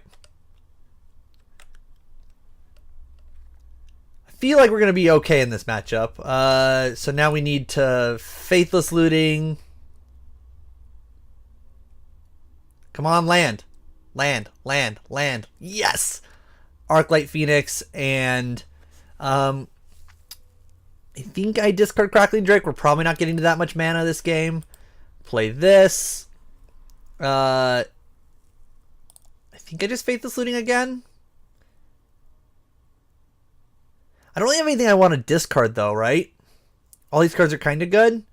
Speaker 1: I feel like we're going to be okay in this matchup. So now we need to Faithless Looting. Come on, land. Land. Yes! Arclight Phoenix, and I think I discard Crackling Drake. We're probably not getting to that much mana this game. Play this. I think I just Faithless Looting again. I don't really have anything I want to discard though, right? All these cards are kind of good.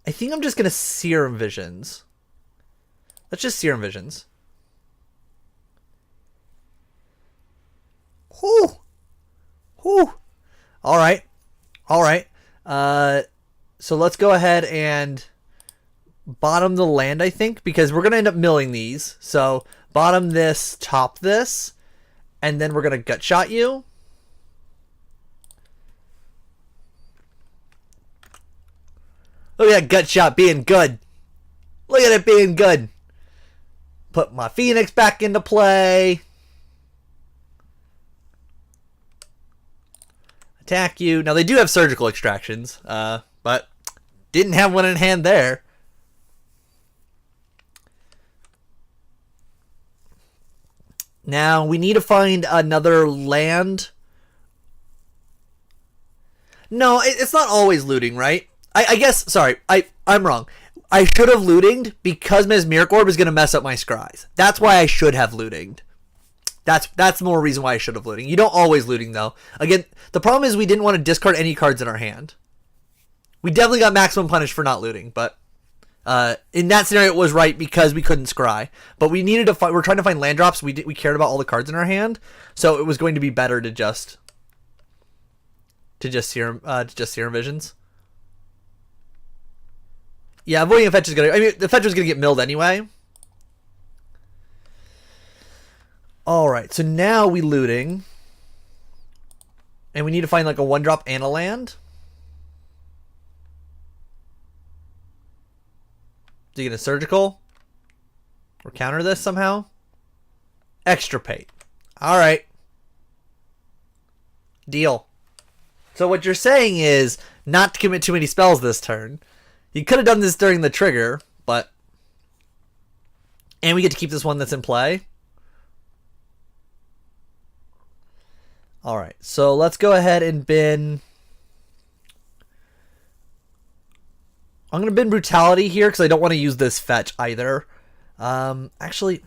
Speaker 1: I think I'm just going to Serum Visions. Let's just Serum Visions. Whew. Whew. All right. All right. So let's go ahead and bottom the land, I think, because we're going to end up milling these. So bottom this, top this, and then we're going to gut shot you. Look at that gut shot being good. Look at it being good. Put my Phoenix back into play. Attack you. Now, they do have surgical extractions, but didn't have one in hand there. Now, we need to find another land. No, it's not always looting, right? I guess, sorry, I'm wrong. I should have lootinged because Mesmeric Orb is going to mess up my scries. That's why I should have lootinged. That's more reason why I should have looting. You don't always looting, though. Again, the problem is we didn't want to discard any cards in our hand. We definitely got maximum punish for not looting, but in that scenario it was right because we couldn't scry. But we needed to find, we're trying to find land drops. We cared about all the cards in our hand, so it was going to be better to just serum visions. Yeah, avoiding a fetch is gonna. I mean, the fetch was gonna get milled anyway. All right, so now we looting, and we need to find like a 1-drop and a land. Do you get a surgical or counter this somehow? Extirpate. All right, deal. So what you're saying is not to commit too many spells this turn. You could have done this during the trigger, but... And we get to keep this one that's in play. Alright, so let's go ahead and bin... I'm going to bin Brutality here, because I don't want to use this fetch either. Actually,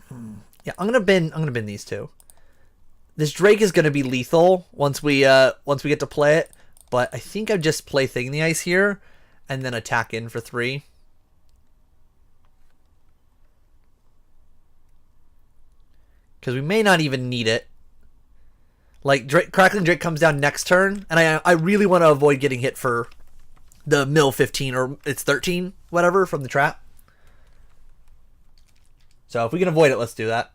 Speaker 1: yeah, I'm going to bin these two. This Drake is going to be lethal once we get to play it, but I think I just play Thing in the Ice here. And then attack in for 3. Because we may not even need it. Like, Crackling Drake comes down next turn. And I really want to avoid getting hit for the mill 15 or it's 13, whatever, from the trap. So if we can avoid it, let's do that.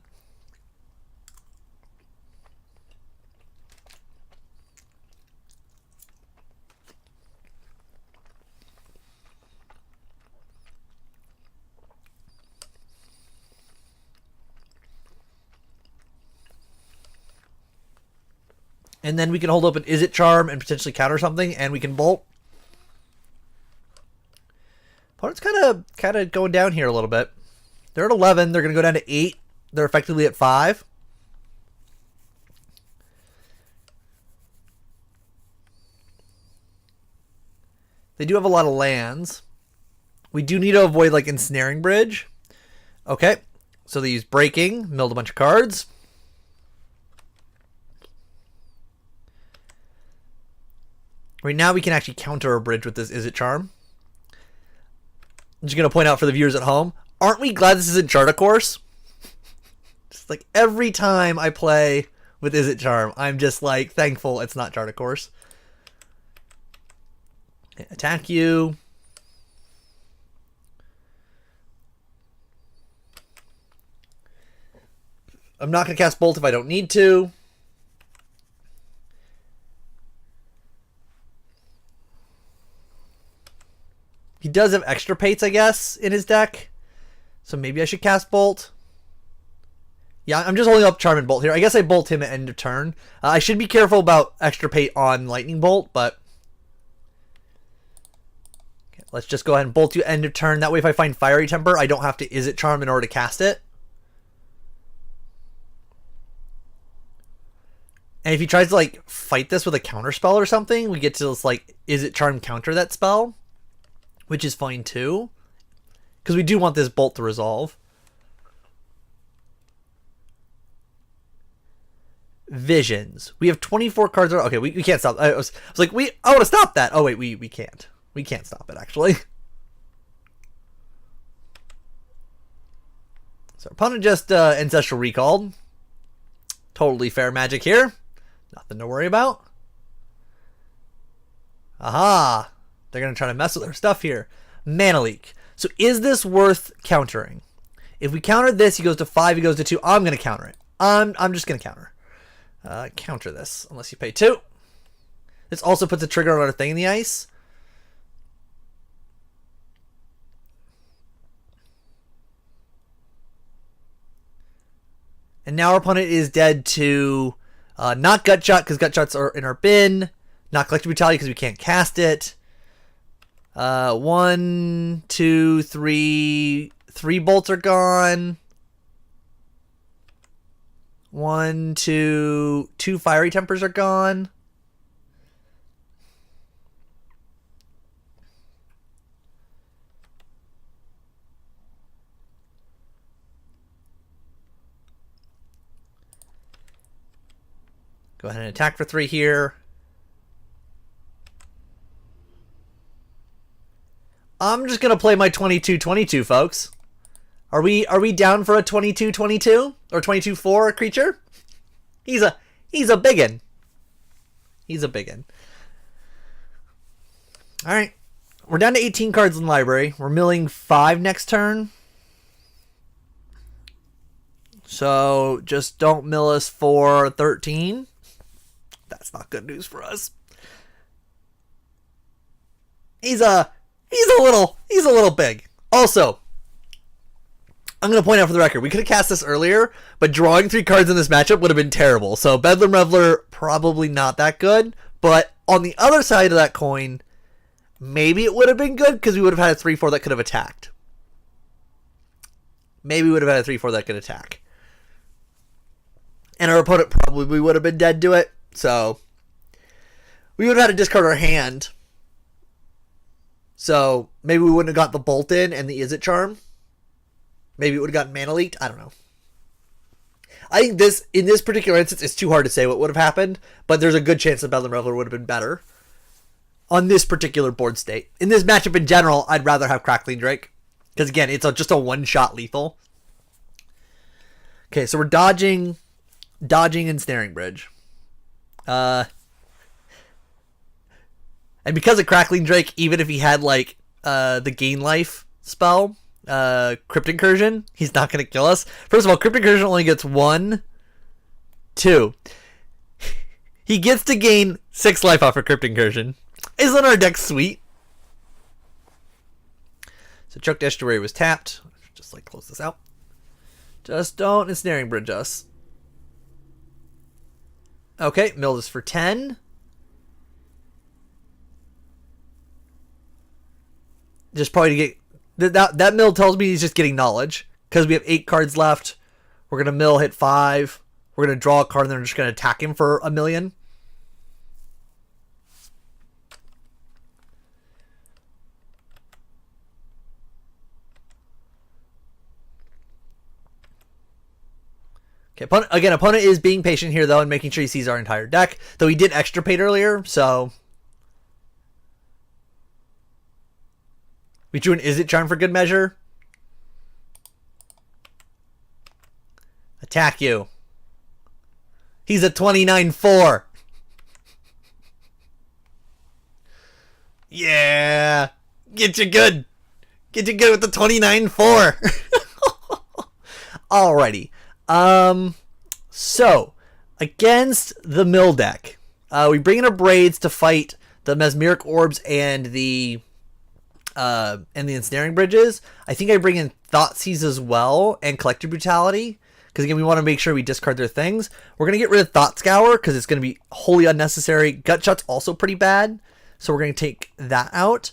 Speaker 1: And then we can hold up an Izzet Charm and potentially counter something, and we can bolt. Opponent's kind of going down here a little bit. They're at 11. They're going to go down to 8. They're effectively at 5. They do have a lot of lands. We do need to avoid like Ensnaring Bridge. Okay, so they use Breaking, milled a bunch of cards. Right now we can actually counter a bridge with this Izzet Charm. I'm just going to point out for the viewers at home, aren't we glad this isn't Charta Course? Just like every time I play with Izzet Charm, I'm just like thankful it's not Charta Course. Okay, attack you. I'm not going to cast Bolt if I don't need to. He does have Extirpates, I guess, in his deck. So maybe I should cast Bolt. Yeah, I'm just holding up Charm and Bolt here. I guess I Bolt him at end of turn. I should be careful about Extirpate on Lightning Bolt, but... Okay, let's just go ahead and Bolt you end of turn. That way if I find Fiery Temper, I don't have to Izzet Charm in order to cast it. And if he tries to, like, fight this with a counter spell or something, we get to just, like, Izzet Charm counter that spell. Which is fine too. Because we do want this Bolt to resolve. Visions. We have 24 cards. Okay, we can't stop. I was like, I want to stop that. Oh, wait, we can't. We can't stop it, actually. So opponent just Ancestral Recalled. Totally fair magic here. Nothing to worry about. Aha! They're going to try to mess with our stuff here. Mana Leak. So is this worth countering? If we counter this, he goes to 5, he goes to 2. I'm going to counter it. I'm just going to counter. Counter this, unless you pay 2. This also puts a trigger on our Thing in the Ice. And now our opponent is dead to not Gut Shot, because Gut Shots are in our bin. Not Collective Brutality, because we can't cast it. 1, 2, 3. 3 bolts are gone. 1, 2. 2 Fiery Tempers are gone. Go ahead and attack for 3 here. I'm just gonna play my 22-22, folks. Are we down for a 22-22 or 22-4 creature? He's a biggin. He's a biggin. All right, we're down to 18 cards in the library. We're milling 5 next turn. So just don't mill us for 13. That's not good news for us. He's a little big. Also, I'm going to point out for the record, we could have cast this earlier, but drawing 3 cards in this matchup would have been terrible. So Bedlam Reveler, probably not that good. But on the other side of that coin, maybe it would have been good because we would have had a 3-4 that could have attacked. Maybe we would have had a 3-4 that could attack. And our opponent probably would have been dead to it. So we would have had to discard our hand. So maybe we wouldn't have got the Bolt in and the Is It Charm. Maybe it would have gotten Mana Leaked. I don't know. I think in this particular instance, it's too hard to say what would have happened, but there's a good chance that Bedlam Reveler would have been better on this particular board state. In this matchup in general, I'd rather have Crackling Drake. Because again, it's just a one-shot lethal. Okay, so we're dodging Ensnaring Bridge. And because of Crackling Drake, even if he had like the Gain Life spell, Crypt Incursion, he's not going to kill us. First of all, Crypt Incursion only gets 1, 2. He gets to gain 6 life off of Crypt Incursion. Isn't our deck sweet? So Choked Estuary was tapped. Just like close this out. Just don't Ensnaring Bridge us. Okay, mill this for 10. Just probably to get that mill tells me he's just getting knowledge because we have 8 cards left. We're gonna mill, hit 5. We're gonna draw a card, and then we're just gonna attack him for 1,000,000. Okay, opponent is being patient here though and making sure he sees our entire deck. Though he did extirpate earlier, so we drew an Is It Charm for good measure. Attack you. He's a 29-4. Yeah. Get you good. Get you good with the 29-4. Alrighty. So against the mill deck, we bring in our Braids to fight the Mesmeric Orbs and the Ensnaring Bridges. I think I bring in Thoughtseize as well and Collective Brutality because again we want to make sure we discard their things. We're gonna get rid of Thought Scour because it's gonna be wholly unnecessary. Gut Shot's also pretty bad, so we're gonna take that out.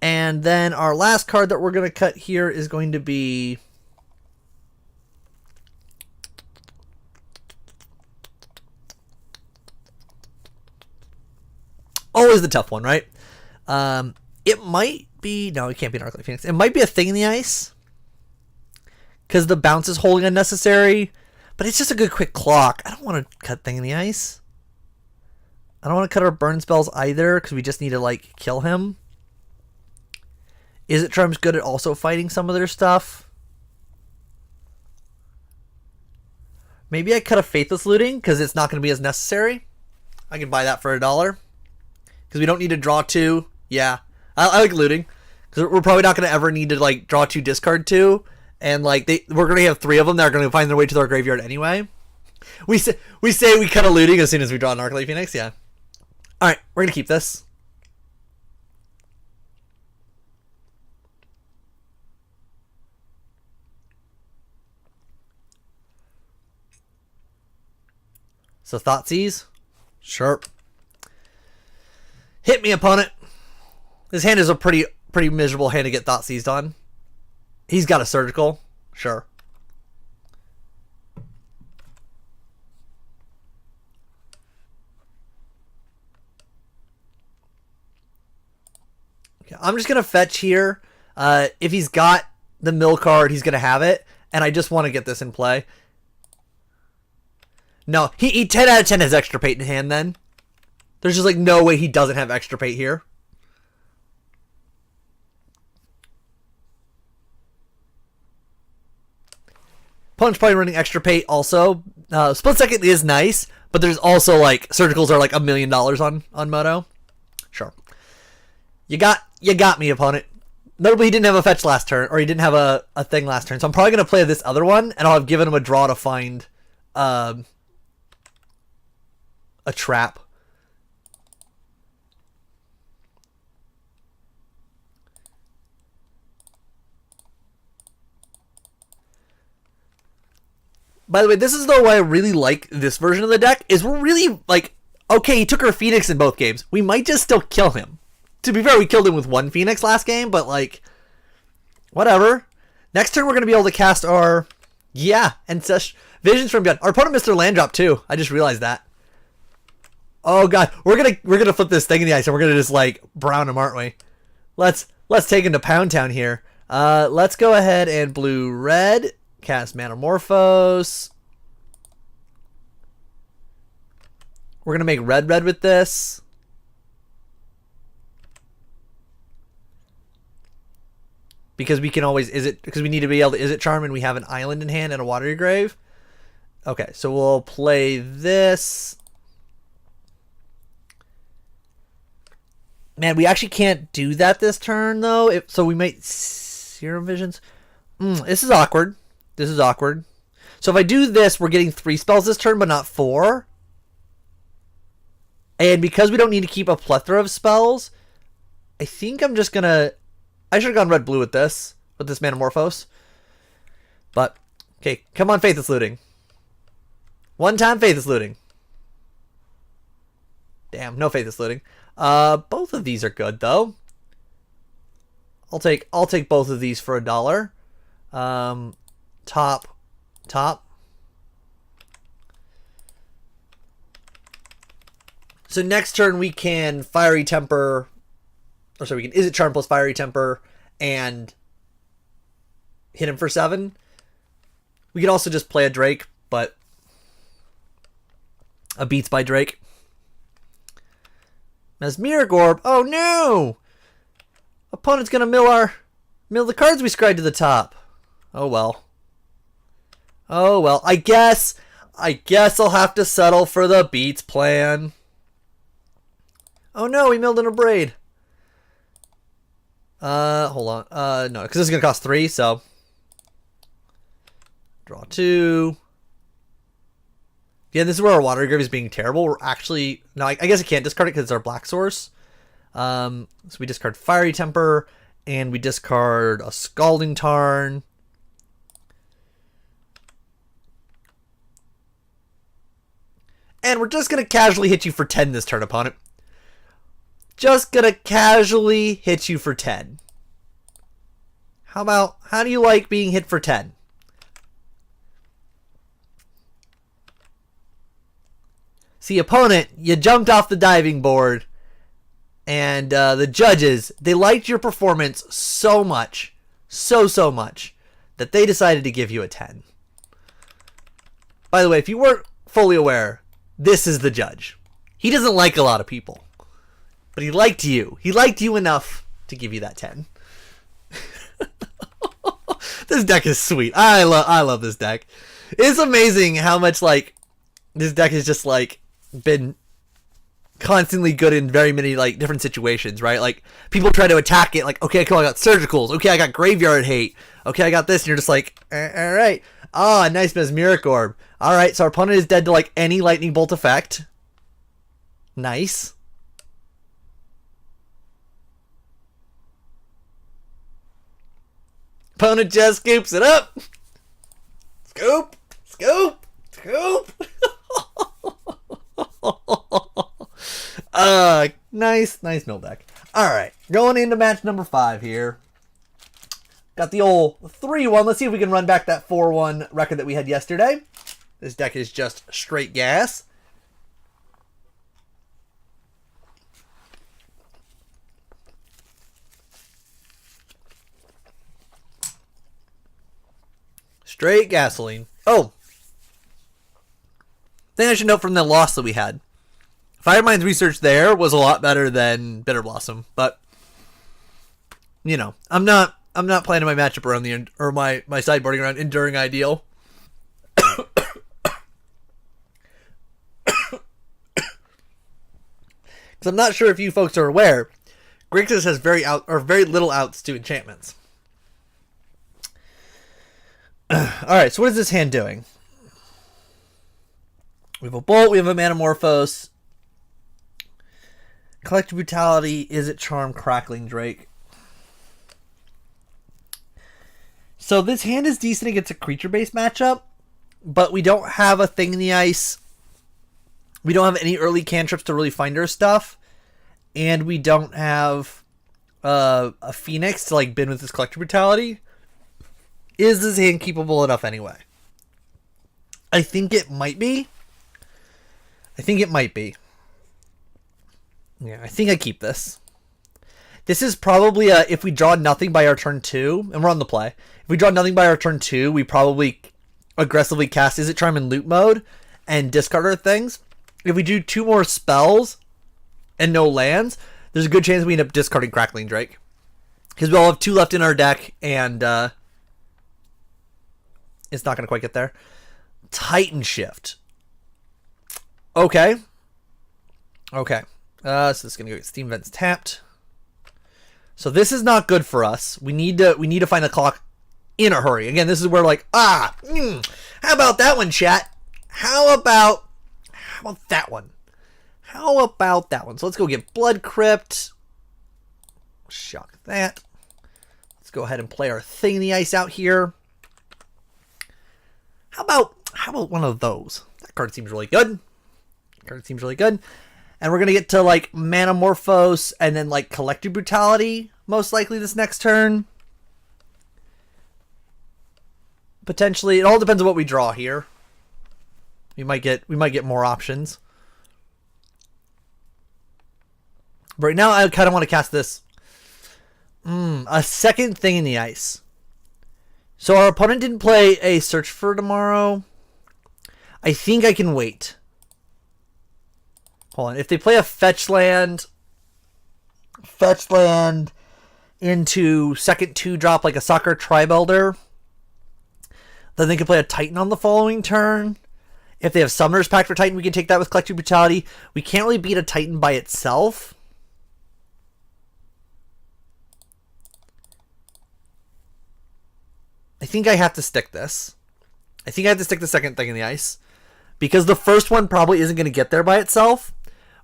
Speaker 1: And then our last card that we're gonna cut here is going to be always the tough one, right? It might be... No, it can't be an Arclight Phoenix. It might be a Thing in the Ice. Because the bounce is wholly unnecessary. But it's just a good quick clock. I don't want to cut Thing in the Ice. I don't want to cut our burn spells either. Because we just need to, like, kill him. Is It Charm's good at also fighting some of their stuff? Maybe I cut a Faithless Looting because it's not going to be as necessary. I can buy that for $1 because we don't need to draw 2. Yeah, I like looting because we're probably not going to ever need to like draw 2, discard 2, and like we're going to have 3 of them that are going to find their way to their graveyard anyway. We say we cut a looting as soon as we draw an Grixis Phoenix. Yeah. All right, we're going to keep this. So Thoughtseize, sure. Hit me, opponent. This hand is a pretty miserable hand to get Thoughtseized on. He's got a surgical, sure. Okay, I'm just gonna fetch here. If he's got the mill card, he's gonna have it, and I just want to get this in play. No, he 10 out of 10 has Extirpate in hand then. There's just like no way he doesn't have Extirpate here. Opponent's probably running Extirpate also. Split Second is nice, but there's also like surgicals are like $1 million on Moto. Sure. You got me, opponent. Notably, he didn't have a fetch last turn, or he didn't have a thing last turn. So I'm probably gonna play this other one, and I'll have given him a draw to find a trap. By the way, this is though why I really like this version of the deck, is we're really like, okay, he took our Phoenix in both games. We might just still kill him. To be fair, we killed him with 1 Phoenix last game, but like, whatever. Next turn we're gonna be able to cast our, and such Visions from Beyond. Our opponent missed their land drop too. I just realized that. Oh god, we're gonna flip this thing in the ice and we're gonna just like brown him, aren't we? Let's take him to Pound Town here. Let's go ahead and blue red cast Metamorphose. We're gonna make red with this. Because we can always because we need to be able to Izzet Charm and we have an island in hand and a Watery Grave. Okay, so we'll play this. Man, we actually can't do that this turn, though. So we might Serum Visions. This is awkward. This is awkward. So if I do this, we're getting 3 spells this turn, but not 4. And because we don't need to keep a plethora of spells, I think I'm just going to... I should have gone red-blue with this Metamorphose. But, okay, come on, Faithless Looting. One time Faithless Looting. Damn, no Faithless Looting. Both of these are good though. I'll take both of these for $1. Top. So next turn we can Fiery Temper, or sorry, we can Izzet Charm plus Fiery Temper and hit him for 7. We could also just play a Drake, but a Beats by Drake. Mesmeric Orb. Oh no! Opponent's gonna mill the cards we scried to the top. Oh well. Oh well. I guess I'll have to settle for the Beats plan. Oh no, we milled in a Braid. Hold on. No, because this is gonna cost 3, so draw 2. Yeah, this is where our Watery Grave is being terrible. We're actually... No, I guess I can't discard it because it's our black source. So we discard Fiery Temper, and we discard a Scalding Tarn. And we're just going to casually hit you for 10 this turn, opponent. Just going to casually hit you for 10. How do you like being hit for 10? See, opponent, you jumped off the diving board, and the judges, they liked your performance so much, so much, that they decided to give you a 10. By the way, if you weren't fully aware, this is the judge. He doesn't like a lot of people, but he liked you. He liked you enough to give you that 10. This deck is sweet. I love this deck. It's amazing how much like this deck has just like been constantly good in very many like different situations, right? Like people try to attack it, like, okay, cool, I got surgicals, okay, I got graveyard hate, okay, I got this, and you're just like, all right, ah, nice mesmeric orb. All right, so our opponent is dead to like any lightning bolt effect. Nice. Opponent just scoops it up. Scoop, scoop, scoop. Nice mill deck. Alright, going into match number 5 here. Got the old 3-1. Let's see if we can run back that 4-1 record that we had yesterday. This deck is just straight gas. Straight gasoline. Oh! Thing I should note from the loss that we had. Firemind's research there was a lot better than Bitter Blossom, but you know, I'm not planning my matchup around the or my sideboarding around Enduring Ideal. Because I'm not sure if you folks are aware, Grixis has very little outs to enchantments. Alright, so what is this hand doing? We have a Bolt, we have a Manamorphose. Collective Brutality, Is It Charm, Crackling Drake. So this hand is decent against a creature-based matchup, but we don't have a Thing in the Ice. We don't have any early cantrips to really find our stuff. And we don't have a Phoenix to like bin with this Collective Brutality. Is this hand keepable enough anyway? I think it might be. Yeah, I think I keep this. This is probably if we draw nothing by our turn 2, and we're on the play. If we draw nothing by our turn 2, we probably aggressively cast Is It Charm in loot mode and discard our things. If we do 2 more spells and no lands, there's a good chance we end up discarding Crackling Drake. Because we all have 2 left in our deck, and it's not going to quite get there. Titan Shift. Okay. So this is going to go get Steam Vents tapped. So this is not good for us. We need to find a clock in a hurry. Again, this is where like, how about that one, chat? How about that one? So let's go get Blood Crypt. Shock that. Let's go ahead and play our Thing in the Ice out here. How about one of those? That card seems really good. And we're going to get to like Manamorphose and then like Collective Brutality most likely this next turn. Potentially. It all depends on what we draw here. We might get more options. But right now I kind of want to cast this. A second Thing in the Ice. So our opponent didn't play a Search for Tomorrow. I think I can wait. Hold on. If they play a fetch land into second 2-drop like a Soccer Tribe Elder, then they can play a Titan on the following turn. If they have Summoner's Pact for Titan, we can take that with Collective Brutality. We can't really beat a Titan by itself. I think I have to stick this. I think I have to stick the second Thing in the Ice. Because the first one probably isn't going to get there by itself.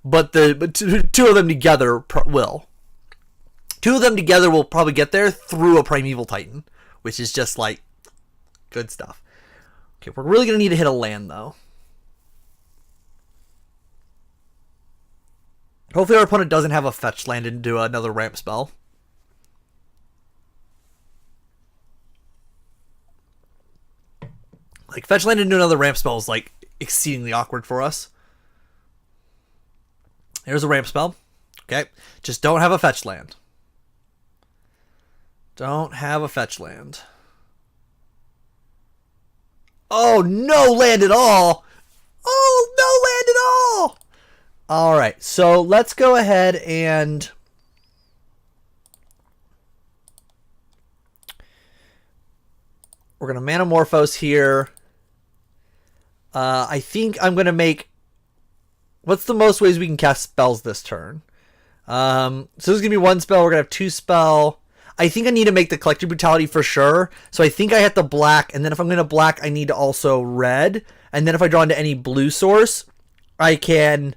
Speaker 1: But two of them together will. 2 of them together will probably get there through a Primeval Titan. Which is just like good stuff. Okay, we're really going to need to hit a land though. Hopefully our opponent doesn't have a fetch land into another ramp spell. Like, fetch land into another ramp spell is, like, exceedingly awkward for us. Here's a ramp spell. Okay. Just don't have a fetch land. Don't have a fetch land. Oh, no land at all! Oh, no land at all! Alright, so let's go ahead and... we're going to Manamorphose here. I think I'm going to make... What's the most ways we can cast spells this turn? So this is going to be one spell. We're going to have 2 spell. I think I need to make the Collective Brutality for sure. So I think I have to black. And then if I'm going to black, I need to also red. And then if I draw into any blue source, I can...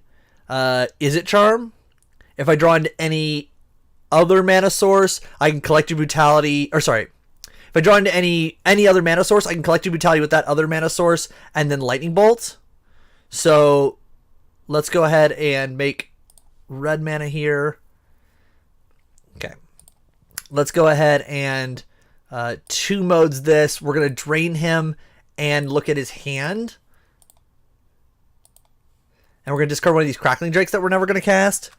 Speaker 1: Izzet Charm. If I draw into any other mana source, I can Collective Brutality... Or sorry. If I draw into any other mana source, I can Collective Brutality with that other mana source. And then Lightning Bolt. So... Let's go ahead and make red mana here. Okay. Let's go ahead and 2 modes this. We're going to drain him and look at his hand. And we're going to discard one of these Crackling Drakes that we're never going to cast.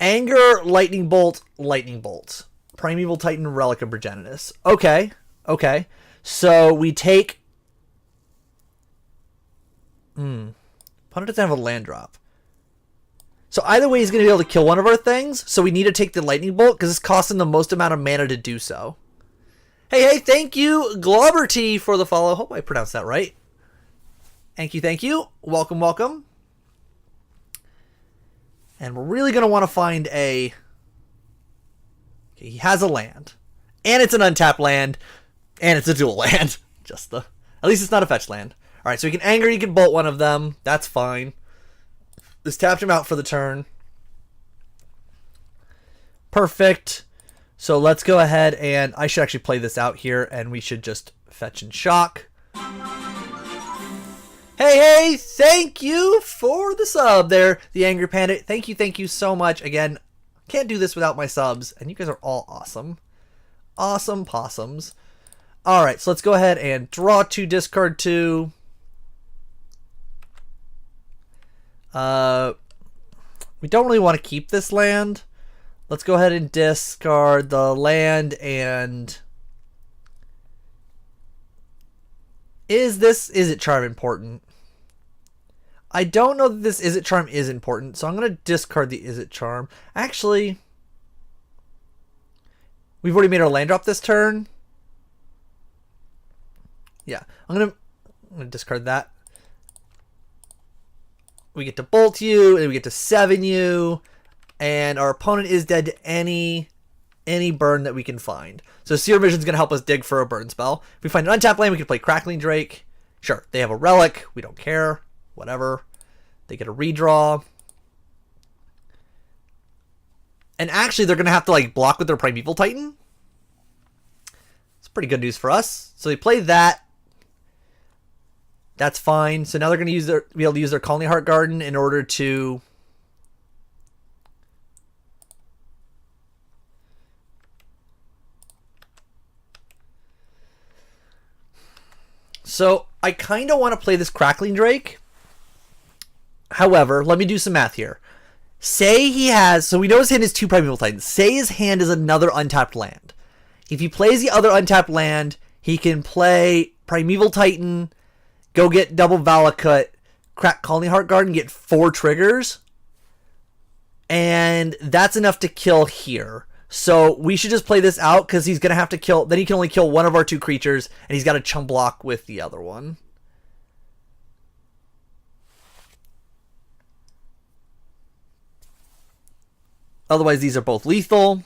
Speaker 1: Anger, Lightning Bolt, Lightning Bolt. Primeval Titan, Relic of Progenitus. Okay. Okay. So we take... Opponent doesn't have a land drop. So either way, he's going to be able to kill one of our things. So we need to take the Lightning Bolt because it's costing the most amount of mana to do so. Hey, thank you, Globberty, for the follow. Hope I pronounced that right. Thank you. Welcome. And we're really going to want to find a... Okay, he has a land. And it's an untapped land. And it's a dual land. At least it's not a fetch land. Alright, so he can anger, he can bolt one of them. That's fine. This tapped him out for the turn. Perfect. So let's go ahead and... I should actually play this out here, and we should just fetch and shock. Hey, thank you for the sub there, the Angry Panda. Thank you so much. Again, can't do this without my subs, and you guys are all awesome. Awesome possums. Alright, so let's go ahead and draw 2, discard 2. We don't really want to keep this land. Let's go ahead and discard the land. And is Izzet Charm important? I don't know that this Izzet Charm is important, so I'm going to discard the Izzet Charm. Actually, we've already made our land drop this turn. Yeah, I'm going to discard that. We get to bolt you, and we get to 7 you, and our opponent is dead to any burn that we can find. So Seer Vision is going to help us dig for a burn spell. If we find an untapped land, we can play Crackling Drake. Sure, they have a relic. We don't care. Whatever. They get a redraw. And actually, they're going to have to like block with their Primeval Titan. It's pretty good news for us. So they play that. That's fine. So now they're going to be able to use their Colony Heart Garden in order to... So I kind of want to play this Crackling Drake. However, let me do some math here. Say he has... So we know his hand is 2 Primeval Titans. Say his hand is another untapped land. If he plays the other untapped land, he can play Primeval Titan... Go get double Valakut, crack Colony Heart Garden, get 4 triggers. And that's enough to kill here. So we should just play this out because he's going to have to kill... Then he can only kill one of our 2 creatures, and he's got to chump block with the other one. Otherwise, these are both lethal.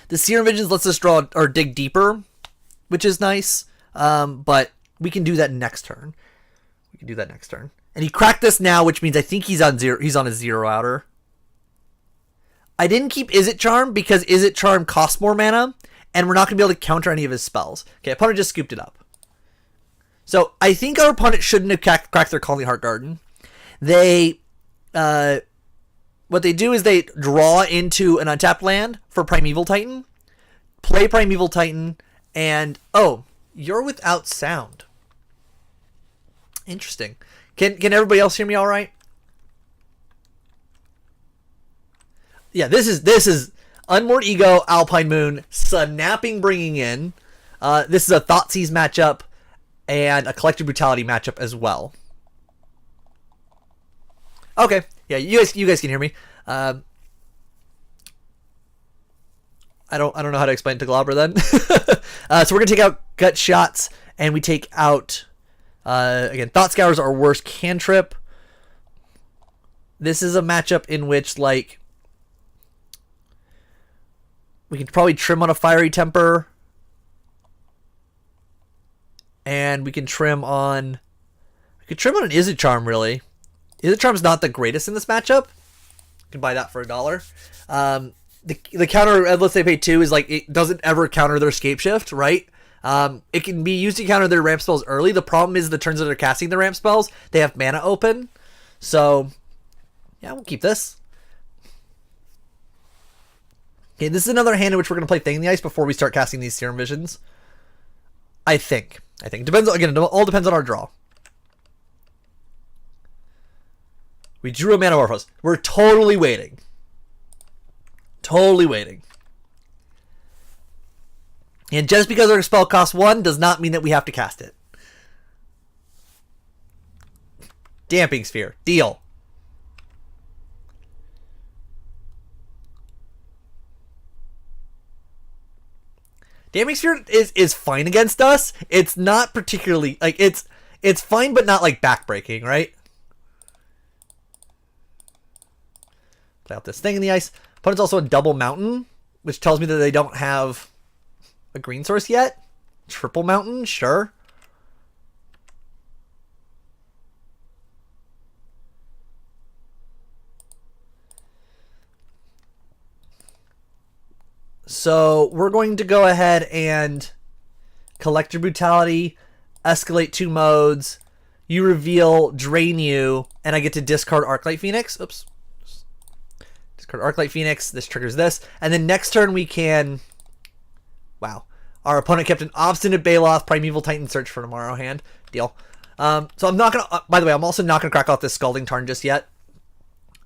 Speaker 1: The Seer Visions lets us draw or dig deeper, which is nice. But... we can do that next turn. And he cracked this now, which means I think he's on 0. He's on a 0 outer. I didn't keep Izzet Charm because Izzet Charm costs more mana, and we're not going to be able to counter any of his spells. Okay, opponent just scooped it up. So I think our opponent shouldn't have cracked their Colony Heart Garden. They, what they do is they draw into an untapped land for Primeval Titan, play Primeval Titan, and you're without sound. Interesting. Can everybody else hear me all right? Yeah, this is Unmoored Ego, Alpine Moon, Snapping bringing in. This is a Thoughtseize matchup and a Collective Brutality matchup as well. Okay, yeah, you guys can hear me. I don't know how to explain it to Globber then. So we're gonna take out Gut Shots, and we take out Again, Thought Scour is our worst cantrip. This is a matchup in which, like, we can probably trim on a Fiery Temper. And we can trim on... We could trim on an Izzet Charm, really. Izzet Charm's not the greatest in this matchup. You can buy that for $1. The counter, let's say pay 2, is like, it doesn't ever counter their Scape Shift, right? It can be used to counter their ramp spells early. The problem is the turns that they're casting the ramp spells, they have mana open. So, yeah, we'll keep this. Okay, this is another hand in which we're going to play Thing in the Ice before we start casting these Serum Visions. I think. Depends, again, it all depends on our draw. We drew a Manamorphose. We're totally waiting. Totally waiting. And just because our spell costs 1 does not mean that we have to cast it. Damping Sphere. Deal. Damping Sphere is fine against us. It's not particularly... Like, it's fine, but not, like, backbreaking, right? Play out this Thing in the Ice. Opponent's also a double mountain, which tells me that they don't have a green source yet. Triple mountain, sure. So we're going to go ahead and Collector Brutality, escalate 2 modes. You reveal, drain you, and I get to discard Arclight Phoenix. Oops. Discard Arclight Phoenix. This triggers this. And then next turn we can... Wow. Our opponent kept an Obstinate Baloth, Primeval Titan Search for tomorrow hand. Deal. So I'm not going to... by the way, I'm also not going to crack off this Scalding Tarn just yet.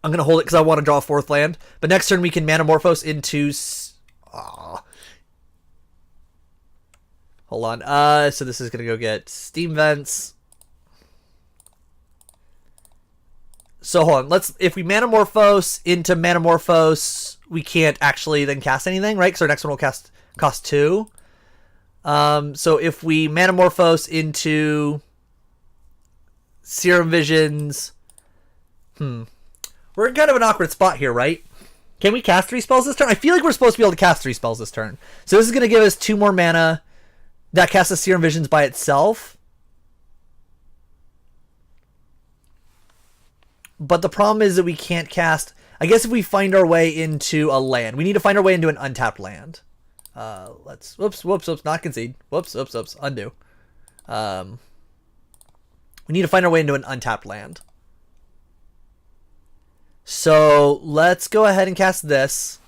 Speaker 1: I'm going to hold it because I want to draw a 4th land. But next turn we can Manamorphose into... Hold on. So this is going to go get Steam Vents. So hold on. If we Manamorphose into Manamorphose, we can't actually then cast anything, right? Because our next one will cost 2. So if we Manamorphose into Serum Visions, we're in kind of an awkward spot here, right? Can we cast 3 spells this turn? I feel like we're supposed to be able to cast 3 spells this turn. So this is going to give us 2 more mana. That casts the Serum Visions by itself. But the problem is that we can't cast... I guess if we find our way into a land. We need to find our way into an untapped land. Let's... Whoops. Not concede. Whoops. Undo. We need to find our way into an untapped land. So let's go ahead and cast this.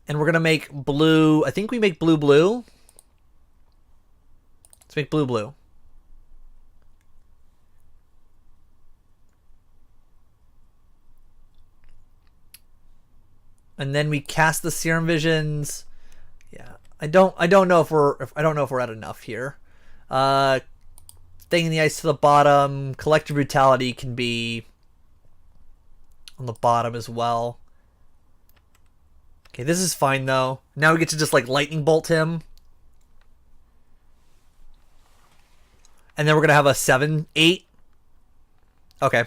Speaker 1: And we're going to make blue... I think we make blue. Let's make blue. And then we cast the Serum Visions. Yeah, I don't know if we're at enough here. Thing in the Ice to the bottom. Collector Brutality can be on the bottom as well. Okay, this is fine though. Now we get to just like Lightning Bolt him. And then we're going to have a 7/8. Okay.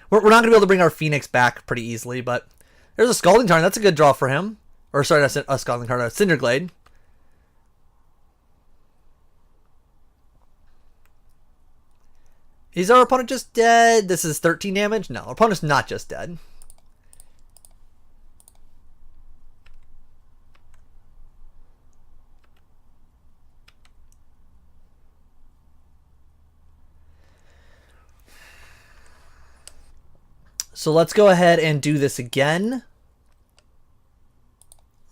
Speaker 1: We're not going to be able to bring our Phoenix back pretty easily, but there's a Scalding Tarn. That's a good draw for him. Or sorry, not a Scalding Tarn, a Cinderglade. Is our opponent just dead? This is 13 damage? No, our opponent's not just dead. So let's go ahead and do this again.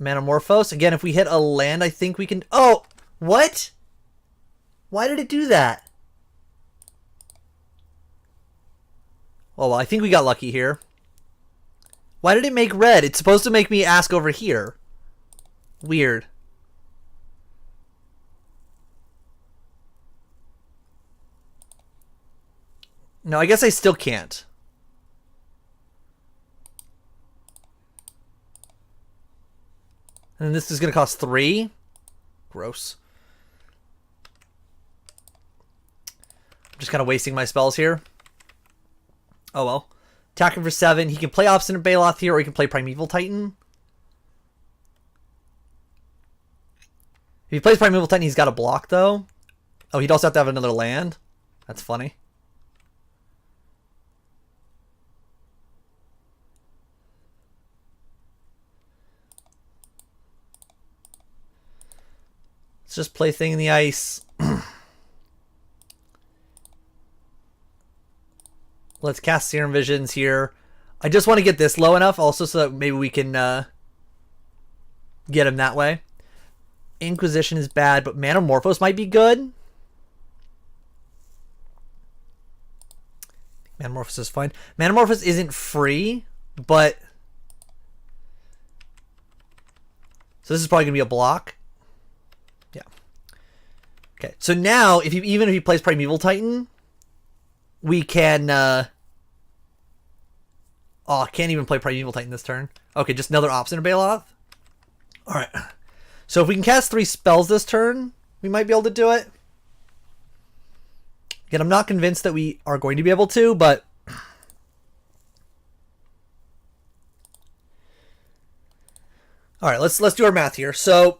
Speaker 1: Manamorphose. Again, if we hit a land, I think we can... Oh! What? Why did it do that? Oh, well, I think we got lucky here. Why did it make red? It's supposed to make me ask over here. Weird. No, I guess I still can't. And this is going to cost 3. Gross. Just kind of wasting my spells here. Oh well. Attacking for 7. He can play Obstinate Baloth here, or he can play Primeval Titan. If he plays Primeval Titan, he's got a block, though. Oh, he'd also have to have another land. That's funny. Let's just play Thing in the Ice. Let's cast Serum Visions here. I just want to get this low enough also so that maybe we can get him that way. Inquisition is bad, but Manamorphose might be good. Manamorphose is fine. Manamorphose isn't free, but... So this is probably going to be a block. Yeah. Okay, so now, even if he plays Primeval Titan... We can, oh, I can't even play Primeval Titan this turn. Okay, just another Obstinate Baloth. Alright. So if we can cast 3 spells this turn, we might be able to do it. Again, I'm not convinced that we are going to be able to, but... Alright, let's do our math here. So...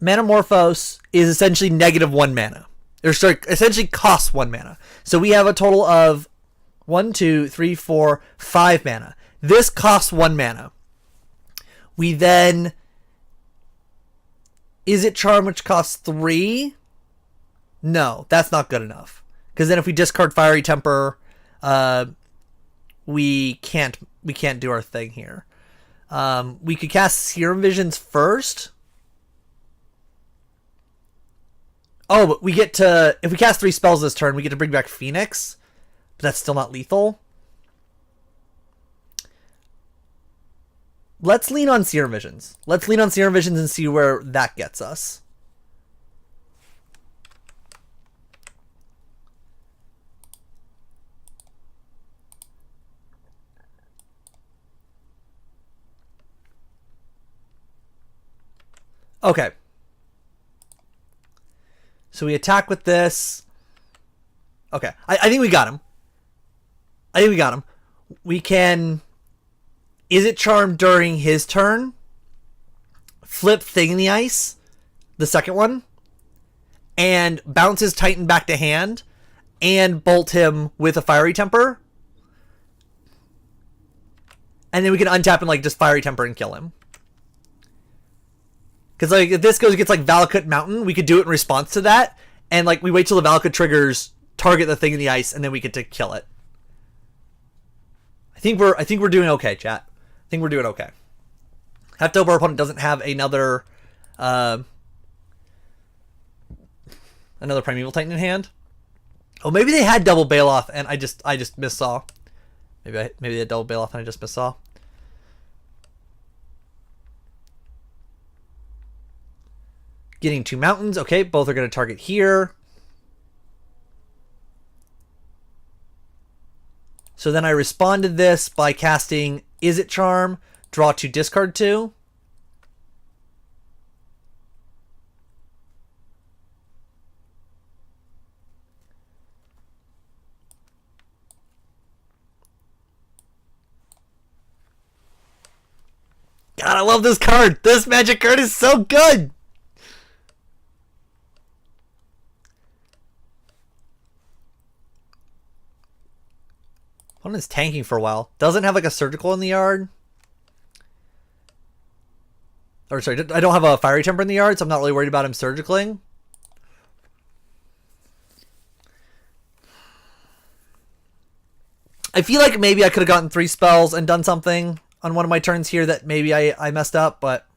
Speaker 1: Manamorphose is essentially -1 mana. Or sorry, essentially costs 1 mana. So we have a total of 1, 2, 3, 4, 5 mana. This costs 1 mana. We then... Is it Charm, which costs 3? No, that's not good enough. Because then if we discard Fiery Temper, we can't do our thing here. We could cast Serum Visions first. Oh, but we get to... If we cast 3 spells this turn, we get to bring back Phoenix. But that's still not lethal. Let's lean on Serum Visions. Let's lean on Serum Visions and see where that gets us. Okay. So we attack with this. Okay. I think we got him. We can... Is it Charm during his turn? Flip Thing in the Ice. The second one. And bounce his Titan back to hand. And bolt him with a Fiery Temper. And then we can untap and just Fiery Temper and kill him. Because, if this gets, Valakut Mountain, we could do it in response to that. And, we wait till the Valakut triggers, target the Thing in the Ice, and then we get to kill it. I think we're doing okay, chat. I think we're doing okay. Have to hope our opponent doesn't have another Primeval Titan in hand. Oh, maybe they had double Baloth, and I just missaw. Maybe they had double Baloth, and I just missaw. Getting 2 mountains. Okay, both are going to target here. So then I responded this by casting Is It Charm, draw 2, discard 2. God, I love this card. This magic card is so good. Opponent is tanking for a while. Doesn't have a surgical in the yard. Or sorry, I don't have a Fiery Temper in the yard, so I'm not really worried about him surgicaling. I feel like maybe I could have gotten 3 spells and done something on one of my turns here that maybe I messed up, but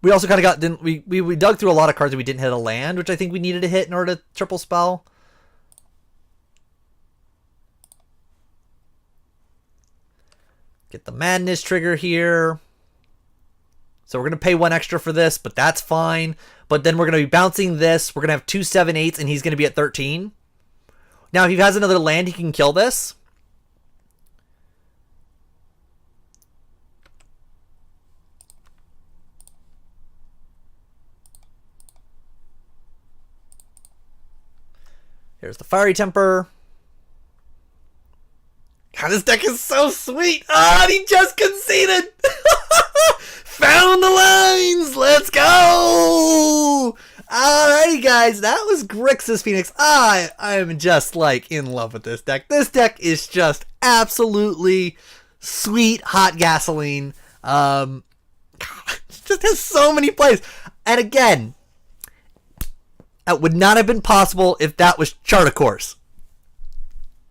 Speaker 1: we also kind of we dug through a lot of cards that we didn't hit a land, which I think we needed to hit in order to triple spell. Get the Madness trigger here. So we're going to pay 1 extra for this, but that's fine. But then we're going to be bouncing this. We're going to have 2 7/8s, and he's going to be at 13. Now, if he has another land, he can kill this. There's the Fiery Temper. God, this deck is so sweet. Ah, he just conceded. Found the lines. Let's go. Alrighty, guys. That was Grixis Phoenix. I am just like in love with this deck. This deck is just absolutely sweet hot gasoline. God, it just has so many plays. And again, that would not have been possible if that was Chart a Course.